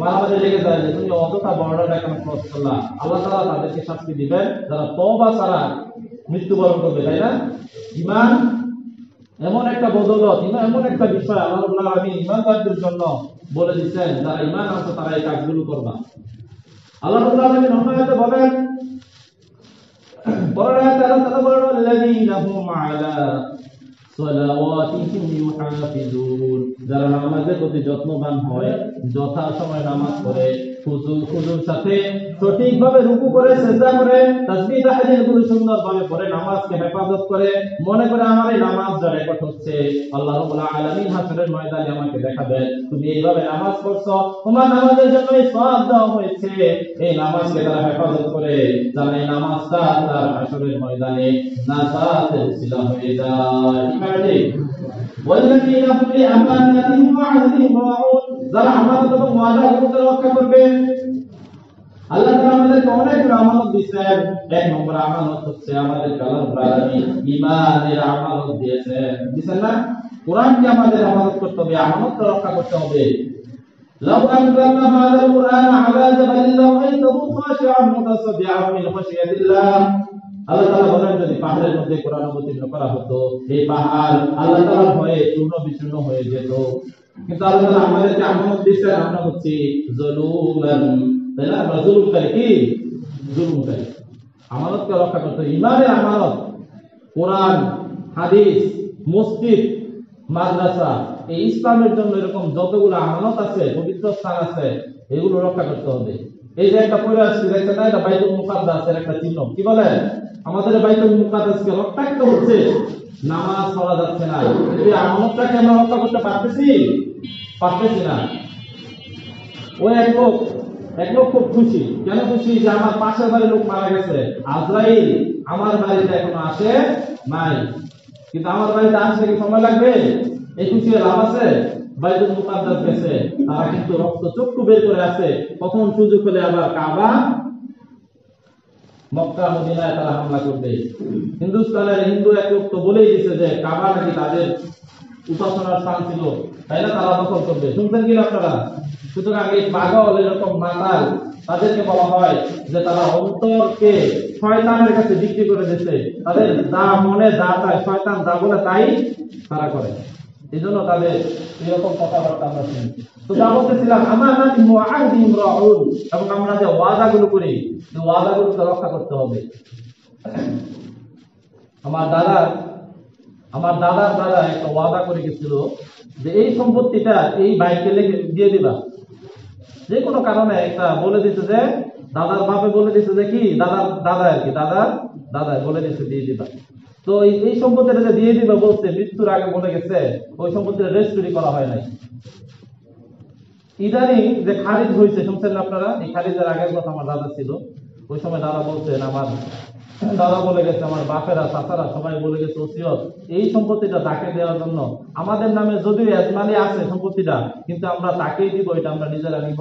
মারামারি লেগে যায় যে তুমি অযথা বর্ডারটা কেন ক্রস করলা। আল্লাহ তাআলা তাদেরকে শাস্তি দিবেন যারা তওবা ছাড়া মৃত্যুবরণ করবে, তাই না? ঈমান এমন একটা বদৌলত, এমন একটা বিষয় আল্লাহ রাব্বুল আলামিন ঈমানদারদের জন্য বলে দিয়েছেন, যারা ঈমান আনছে তারা এই কাজগুলো করবা। আল্লাহ রাব্বুল আলামিন আয়াতে বলেন, পরের আয়াতে আল্লাহ তাআলা বলেন আল্লাযীনা হুম আলা সালাওয়াতিহিম ইউহাফিজুন, যারা নামাজের প্রতি যত্নবান হয়, যথা সময় নামাজ পড়ে, খুজুর সাথে সঠিকভাবে রুকু করে, সিজদা করে, তাসবিহ তাহলিল গুলো সুন্দরভাবে পড়ে, নামাজকে হেফাজত করে, মনে করে আমার এই নামাজটা রেকর্ড হচ্ছে, আল্লাহ রাব্বুল আলামিন হাসরের ময়দানে আমাকে দেখাবেন তুমি এইভাবে নামাজ পড়ছো, তোমার নামাজের জন্য এই সওয়াব দেওয়া হয়েছে। এই নামাজকে তারা হেফাজত করে, যারা এই নামাজটা তার হাসরের ময়দানে নাজাতের উসিলা হয়ে যায়। ওয়াল্লাযীনা হুম লিআমানাতিহিম ওয়া আহদিহিম রাউন, যারা আমানত এবং ওয়াদাগুলোকে রক্ষা করবে। আল্লাহ তাআলা আমাদেরকে অনেক আমানত দিয়েছেন। এক নম্বর আমানত হচ্ছে আমাদের আল্লাহ আলামিন ঈমানের আমানত দিয়েছেন, দিয়েছেন না? কোরআনকে আমাদের আমানত করতে হবে, আমানতটা রক্ষা করতে হবে। লাউ আনজালনা হাযাল কুরআনা আলা জাবালিন লারাআইতাহু খাশি'আন মুতাসাদ্দিআন মিন খাশিয়াতিল্লাহ। আল্লাহ তাআলা বলেন, যদি পাহাড়ের মধ্যে কোরআন অবতীর্ণ করা হতো, এই পাহাড় আল্লাহ তাআলার ভয়ে চূর্ণ বিচূর্ণ হয়ে যেত। কিন্তু আল্লাহ তাআলা আমাদেরকে আমানত দিয়েছেন, আমরা হচ্ছি যুলুমান, তাই না? আমরা জুলুমকারী, কি জুলুমকারী। আমানতকে রক্ষা করতে, ঈমানের আমানত, কোরআন, হাদিস, মসজিদ, মাদ্রাসা, এই ইসলামের জন্য এরকম যতগুলো আমানত আছে, পবিত্র স্থান আছে, এগুলো রক্ষা করতে হবে। এই যে একটা পড়ে আসছে দেখছেন না, এটা বাইতুল মুকাদ্দাসের একটা চিহ্ন। কি বলে? আমাদের বাইতুল মুকাদ্দাসকে রক্ষা করতে হচ্ছে, নামাজ পড়া যাচ্ছে না, এই আমানতটাকে আমরা রক্ষা করতে পারতেছি না। ওই এক লোক খুব খুশি। কেন খুশি? যে আমার পাশের বাড়ির লোক মারা গেছে, আজরাইল আমার বাড়িতে এখনো আসে নাই, কিন্তু আমার বাড়িতে আসতে কি সময় লাগবে? এই খুশি লাভ আছে? বাইতুল মুকাদ্দাস গেছে, তারা কিন্তু রক্ত চক্ষু বের করে আছে, কখন সুযোগ পেলে আবার কাবা, মক্কা, মদিনায় তারা হামলা করবে। হিন্দুস্তানের হিন্দু এক লোক তো বলেই দিয়েছে যে কাবা নাকি তাদের উপাসনার স্থান ছিল, তাই না? তারা দখল করবে। শুনছেন কি আপনারা? সুতরাং এই পাগল, এরকম মাতাল, তাদেরকে বলা হয় যে তারা অন্তরকে শয়তানের কাছে বিক্রি করে দিয়েছে। তাদের যা মনে যা চায়, শয়তান যা বলে তাই তারা করে। এই জন্য তাদের এরকম কথাবার্তা আমরা শুনি। তো যা বলতেছিলাম, আমানাতিহিম ওয়া আহদিহিম রাউন, এবং আমরা যে ওয়াদাগুলো করি, এই ওয়াদাগুলোকে রক্ষা করতে হবে। আমার দাদার দাদা একটা ওয়াদা করে গেছিল যে এই সম্পত্তিটা এই ভাইকে লিখে দিয়ে দিবা। যে কোনো কারণে একটা বলে দিতে, যে দাদার বাপে বলে দিতে যে কি দাদা বলে দিতে দিয়ে দিবা। তো এই সম্পত্তিটা যে দিয়ে দিবে বলছে, মৃত্যুর আগে বলে গেছে, ওই সম্পত্তিটা রেজিস্ট্রি করা হয় নাই। ইদানিং যে খারিজ হয়েছে, শুনছেন না আপনারা? এই খারিজের আগের কথা আমার দাদা ছিল, ওই সময় দাদা বলছেন আমার দাদা বলে গেছে, আমার বাপেরা চাচারা সবাই বলে গেছে ওসিয়ত এই সম্পত্তিটা তাকে দেওয়ার জন্য। আমাদের নামে যদিও এজমালি আছে সম্পত্তিটা, কিন্তু আমরা তাকেই দিব, এটা আমরা নিজেরা নিব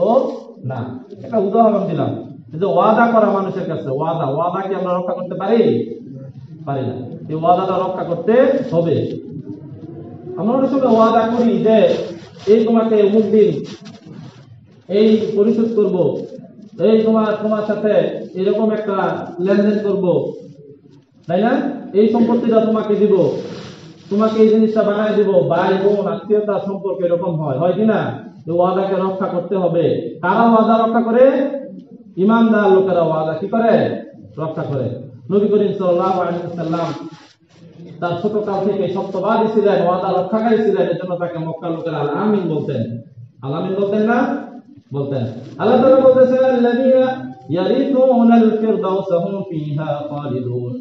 না। একটা উদাহরণ দিলাম, যে ওয়াদা করা মানুষের কাছে, ওয়াদা কি আমরা রক্ষা করতে পারি? পারি না। এই ওয়াদাটা রক্ষা করতে হবে। আমরা অনেক সময় ওয়াদা করি যে এই তোমাকে অমুক দিন এই পরিশোধ করব, এই তোমার সাথে এরকম একটা লেনদেন করব, তাই না? এই সম্পত্তিটা তোমাকে দিব, তোমাকে এই জিনিসটা বানাই দিব। ভাই বোন আত্মীয়তা সম্পর্ক এরকম হয় কিনা? এই ওয়াদাকে রক্ষা করতে হবে। কারা ওয়াদা রক্ষা করে? ইমানদার লোকেরা ওয়াদা কি করে? রক্ষা করে। নবী করিম সাল্লাল্লাহু আলাইহি ওয়াসাল্লাম তার ছোটকাল থেকে সত্যবাদী ছিলেন, ওয়াদা রক্ষাকারী ছিলেন। এজন্য তাকে মক্কার লোকেরা আল আমিন বলতেন। আল আমিন বলতেন না? বলতেন। আল্লাহ তাআলা বলতেছেন আল্লাযীনা ইয়ারিথুনাল ফিরদাউস হুম ফিহা খালিদুন।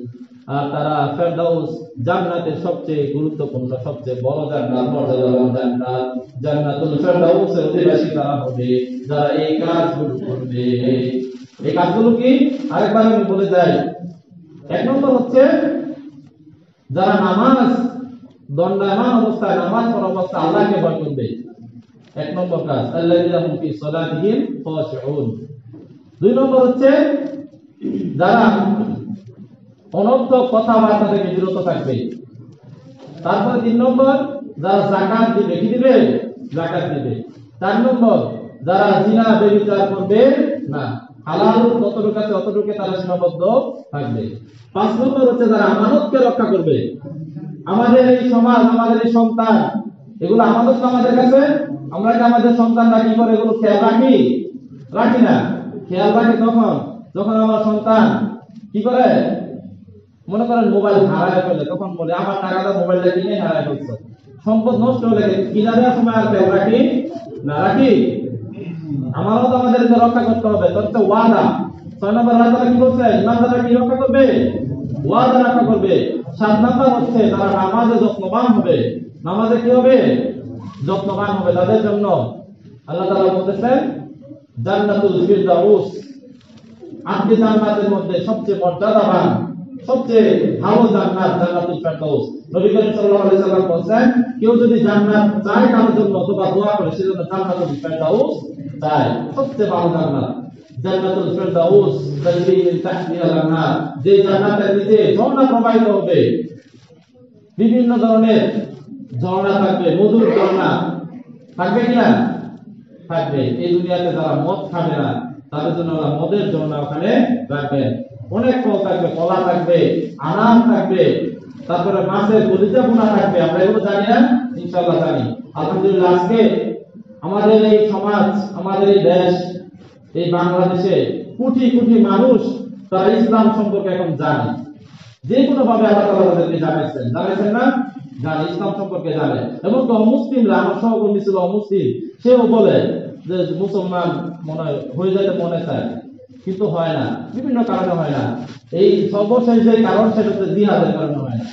আর তারা ফেরদাউস জান্নাতের সবচেয়ে গুরুত্বপূর্ণ, সবচেয়ে বড় জান্নাত, মর্যাদাবান জান্নাত, জান্নাতুল ফেরদাউসের অধিবাসী তারা হবে যারা এই কাজগুলো করবে। এই কাজগুলো কি? আরেকবার আমি বলে যাই। এক নম্বর হচ্ছে যারা নামাজ দণ্ডায়মান অবস্থায়, নামাজ পড়া অবস্থায় আল্লাহকে ভয় করবে। এক নম্বর কাজ, আল্লাযীনা হুম ফি সালাতিহিম খাশিউন। দুই নম্বর হচ্ছে যারা অনর্থক কথাবার্তা থেকে বিরত থাকবে। তারপরে তিন নম্বর যারা যাকাত দিবে। কি দিবে? যাকাত দিবে। চার নম্বর যারা জিনা ব্যভিচার করবে না, হালাল যতটুকু আছে অতটুকু তারা সীমাবদ্ধ থাকবে। পাঁচ নম্বর হচ্ছে যারা আমানতকে রক্ষা করবে। আমাদের এই সমাজ, আমাদের এই সন্তান, এগুলো আমানত আমাদের কাছে। আমরা কি আমাদের সন্তানরা কি করে এগুলো খেয়াল রাখি না? খেয়াল রাখি যখন আমার সন্তান কি করে, মনে করেন মোবাইল হারায় ফেলে, তখন বলে আমার টাকাটা মোবাইলটা কিনে হারায় ফেলছে। সম্পদ নষ্ট হলে কিনা দেওয়ার সময় আর খেয়াল রাখি রাখি? আমানত আমাদেরকে রক্ষা করতে হবে। তো ওয়াদা। 6 নম্বর আল্লাহ তাআলা কি বলছে? ইমানদাররা কি রক্ষা করবে? ওয়াদা রক্ষা করবে। 7 নম্বর হচ্ছে তারা নামাজে যত্নবান হবে। নামাজে কি হবে? যত্নবান হবে। তাদের জন্য আল্লাহ তাআলা বলতেছেন জান্নাতুল ফিরদাউস, 8টি জান্নাতের মধ্যে সবচেয়ে মর্যাদাবান, সবচেয়ে ভালো জান্নাত জান্নাতুল ফিরদাউস। নবী করিম সাল্লাল্লাহু আলাইহি সাল্লাম বলেন, কেউ যদি জান্নাত চায় কারোর জন্য অথবা দোয়া করে, সেজন্য জান্নাতুল ফিরদাউস চায়। সবচেয়ে ভালো জান্নাত জান্নাতুল ফিরদাউস, তাজরি মিন তাহতিহা আল-আনহার, যে জান্নাতের নিচে ঝর্ণা প্রবাহিত হবে। বিভিন্ন ধরনের ঝর্ণা থাকবে, মধুর ঝর্ণা থাকবে কিনা? থাকবে। এই দুনিয়াতে যারা মদ খাবে না তাদের জন্য মদের ঝর্ণা ওখানে রাখবেন। অনেক ফল থাকবে, কলা থাকবে, আনার থাকবে, তারপরে মাছের কলিজা ভুনা থাকবে। আমরা এগুলো জানি না? ইনশাআল্লাহ জানি। আলহামদুলিল্লাহ, আজকে আমাদের এই সমাজ, আমাদের এই দেশ, এই বাংলাদেশে কোটি কোটি মানুষ তারা ইসলাম সম্পর্কে এখন জানে। যে কোনো ভাবে আল্লাহ তাআলা তাদেরকে জানাইছেন না? জানে, ইসলাম সম্পর্কে জানে। এবং অমুসলিমরা, আমার সহকর্মী ছিল অমুসলিম, সেও বলে যে মুসলমান হয়ে যেতে মনে চায়, কিন্তু হয় না, বিভিন্ন কারণে হয় না। এই সর্বশেষ যে কারণ, সেটা হচ্ছে জিহাদের কারণে হয় না।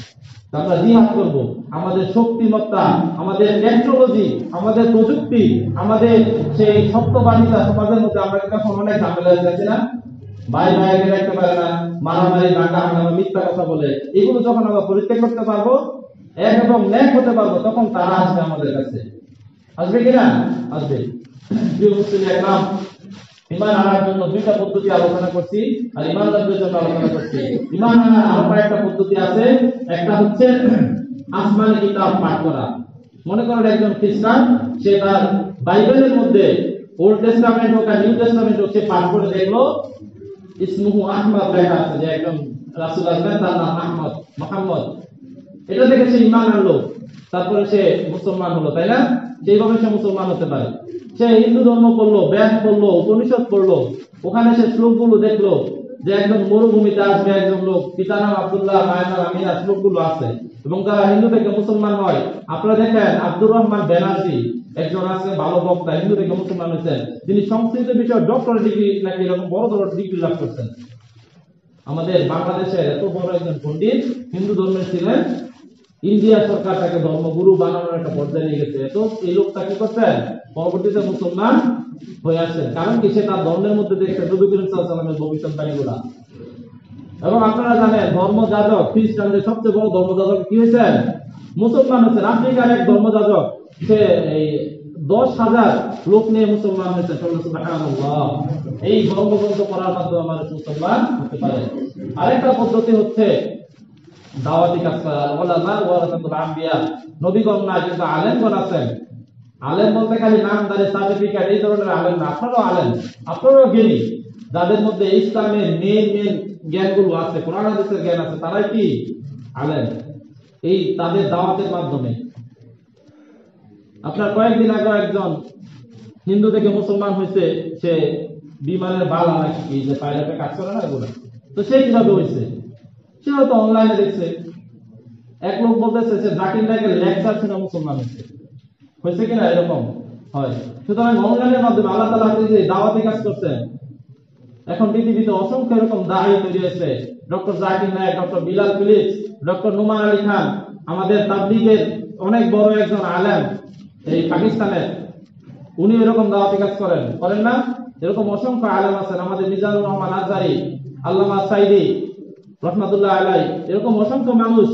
আমরা জিহাদ করব। আমাদের শক্তিমত্তা, আমাদের টেকনোলজি, আমাদের প্রযুক্তি, আমাদের সেই সত্যবাদিতা সমাজের মধ্যে আমরা এখন অনেক ঝামেলা যাচ্ছে না? ভাই ভাইকে দেখতে পারে না, মারামারি, দাঙ্গা হাঙ্গামা, মিথ্যা কথা বলে, এগুলো যখন আমরা পরিত্যাগ করতে পারবো, এক এবং ন্যাক হতে পারবো, তখন তারা আসবে আমাদের কাছে। আসবে কিনা? আসবে। প্রিয় মুসলিম একরাম, ঈমান আনার জন্য 2টা পদ্ধতি আলোচনা করছি, আর ঈমানদারদের জন্য আলোচনা করছি। ঈমান আনার আরো কয়েকটা পদ্ধতি আছে। একটা হচ্ছে আসমানি কিতাব পাঠ করা। মনে করেন একজন খ্রিস্টান, সে তার বাইবেলের মধ্যে ওল্ড টেস্টামেন্ট হোক আর নিউ টেস্টামেন্ট হোক, সে পাঠ করে দেখলো ইসমুহু আহমদ লেখা আছে, যে একজন রাসূল আসবেন, তার নাম আহমদ, মুহাম্মদ। এটা দেখে সে ঈমান আনলো, তারপরে সে মুসলমান হলো, তাই না? সেইভাবে সে মুসলমান হতে পারে। সে হিন্দু ধর্ম পড়লো, বেদ পড়লো, উপনিষদ পড়লো, ওখানে সে শ্লোকগুলো দেখলো যে একজন মরুভূমিতে আসবে একজন লোক, পিতার নাম আব্দুল্লাহ, মায়ের নাম আমিনা, শ্লোকগুলো আছে। এবং যারা হিন্দু থেকে মুসলমান হয়, আপনারা দেখেন আব্দুর রহমান ব্যানার্জি একজন আছে ভালো বক্তা, হিন্দু থেকে মুসলমান হয়েছেন, তিনি সংস্কৃত বিষয়ে ডক্টরেট ডিগ্রি নাকি এরকম বড় বড় ডিগ্রি লাভ করছেন। আমাদের বাংলাদেশের এত বড় একজন পণ্ডিত, হিন্দু ধর্মের ছিলেন, ইন্ডিয়া সরকার তাকে ধর্মগুরু বানানোর একটা পর্যায়ে নিয়ে গেছে। তো এই লোকটা কি করছেন? পরবর্তীতে মুসলমান হয়ে আসছেন। কারণ কি? সে তার ধর্মের মধ্যে দেখছে নবী করিম সাল্লাল্লাহু আলাইহি ওয়াসাল্লামের ভবিষ্যৎবাণীগুলা। এবং আপনারা জানেন ধর্মযাজক খ্রিস্টানদের সবচেয়ে বড় ধর্মযাজক কি হয়েছেন? মুসলমান হয়েছেন। আফ্রিকার এক ধর্মযাজক, সে এই 10,000 লোক নিয়ে মুসলমান হয়েছে। সুবহানাল্লাহ। এই ধর্মগ্রন্থ পড়ার মাধ্যমে মানুষ মুসলমান হতে পারে। আরেকটা পদ্ধতি হচ্ছে দাওয়াতি কাজ করা। উলামা ওয়ারাসাতুল আম্বিয়া, নবীগণ না কিন্তু আলেমগণ আছেন। আলেম বলতে খালি নামদারি সার্টিফিকেট এই ধরনের আলেম না, আপনারাও আলেম, আপনারাও জ্ঞানী, যাদের মধ্যে ইসলামের মেন জ্ঞানগুলো আছে, কোরআন হাদিসের জ্ঞান আছে, তারাই কি আলেম। এই তাদের দাওয়াতের মাধ্যমে। আপনার কয়েকদিন আগে একজন হিন্দু থেকে মুসলমান হয়েছে, সে বিমানের বালা নাকি যে পাইলটে কাজ করে না এগুলো, তো সে কিভাবে হয়েছে? সে হয়তো অনলাইনে দেখছে, এক লোক বলতেছে সে জাকির নায়কের লেকচার শুনে মুসলমান হয়েছে কিনা, এরকম হয়। সুতরাং অনলাইনের মাধ্যমে আল্লাহ তাআলা যে দাওয়াতি কাজ করছেন, এখন পৃথিবীতে অসংখ্য এরকম দায়ী তৈরি হয়েছে। Doctor Zakir Naik, doctor Bilal Philips, doctor Nouman Ali Khan, আমাদের তাবলীগের অনেক বড় একজন আলেম এই পাকিস্তানের, উনি এরকম দাওয়াতি কাজ করেন না? এরকম অসংখ্য আলেম আছেন। আমাদের মিজানুর রহমান আজহারী, আল্লামা সাইদি রহমাতুল্লাহ আলাইহি, এরকম অসংখ্য মানুষ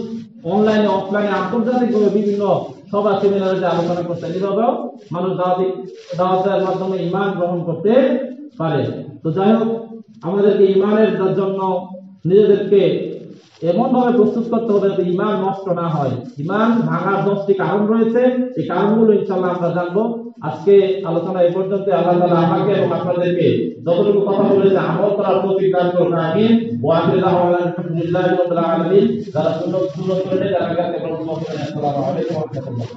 অনলাইনে অফলাইনে আন্তর্জাতিকভাবে বিভিন্ন সভা সেমিনারে আলোচনা করছেন। এভাবেও মানুষ দাওয়াতের মাধ্যমে ঈমান গ্রহণ করতে পারে। তো যাই হোক, আমাদেরকে ঈমানের জন্য নিজেদেরকে এমন ভাবে প্রস্তুত করতে হবে যাতে ঈমান নষ্ট না হয়। ঈমান ভাঙার 10টি কারণ রয়েছে, এই কারণগুলো ইনশাআল্লাহ আমরা জানবো। আজকে আলোচনা এই পর্যন্ত। আল্লাহ তাআলা আমাকে এবং আপনাদেরকে যতটুকু কথা বলেছে আমল করার তৌফিক দান করুন। আমিন। ওয়া আখিরু দাওয়ানা আলহামদুলিল্লাহি রাব্বিল আলামিন। যারা সুন্নাত করে যারা কাছে প্রশ্ন করেন, আসসালামু আলাইকুম ওয়া রাহমাতুল্লাহ।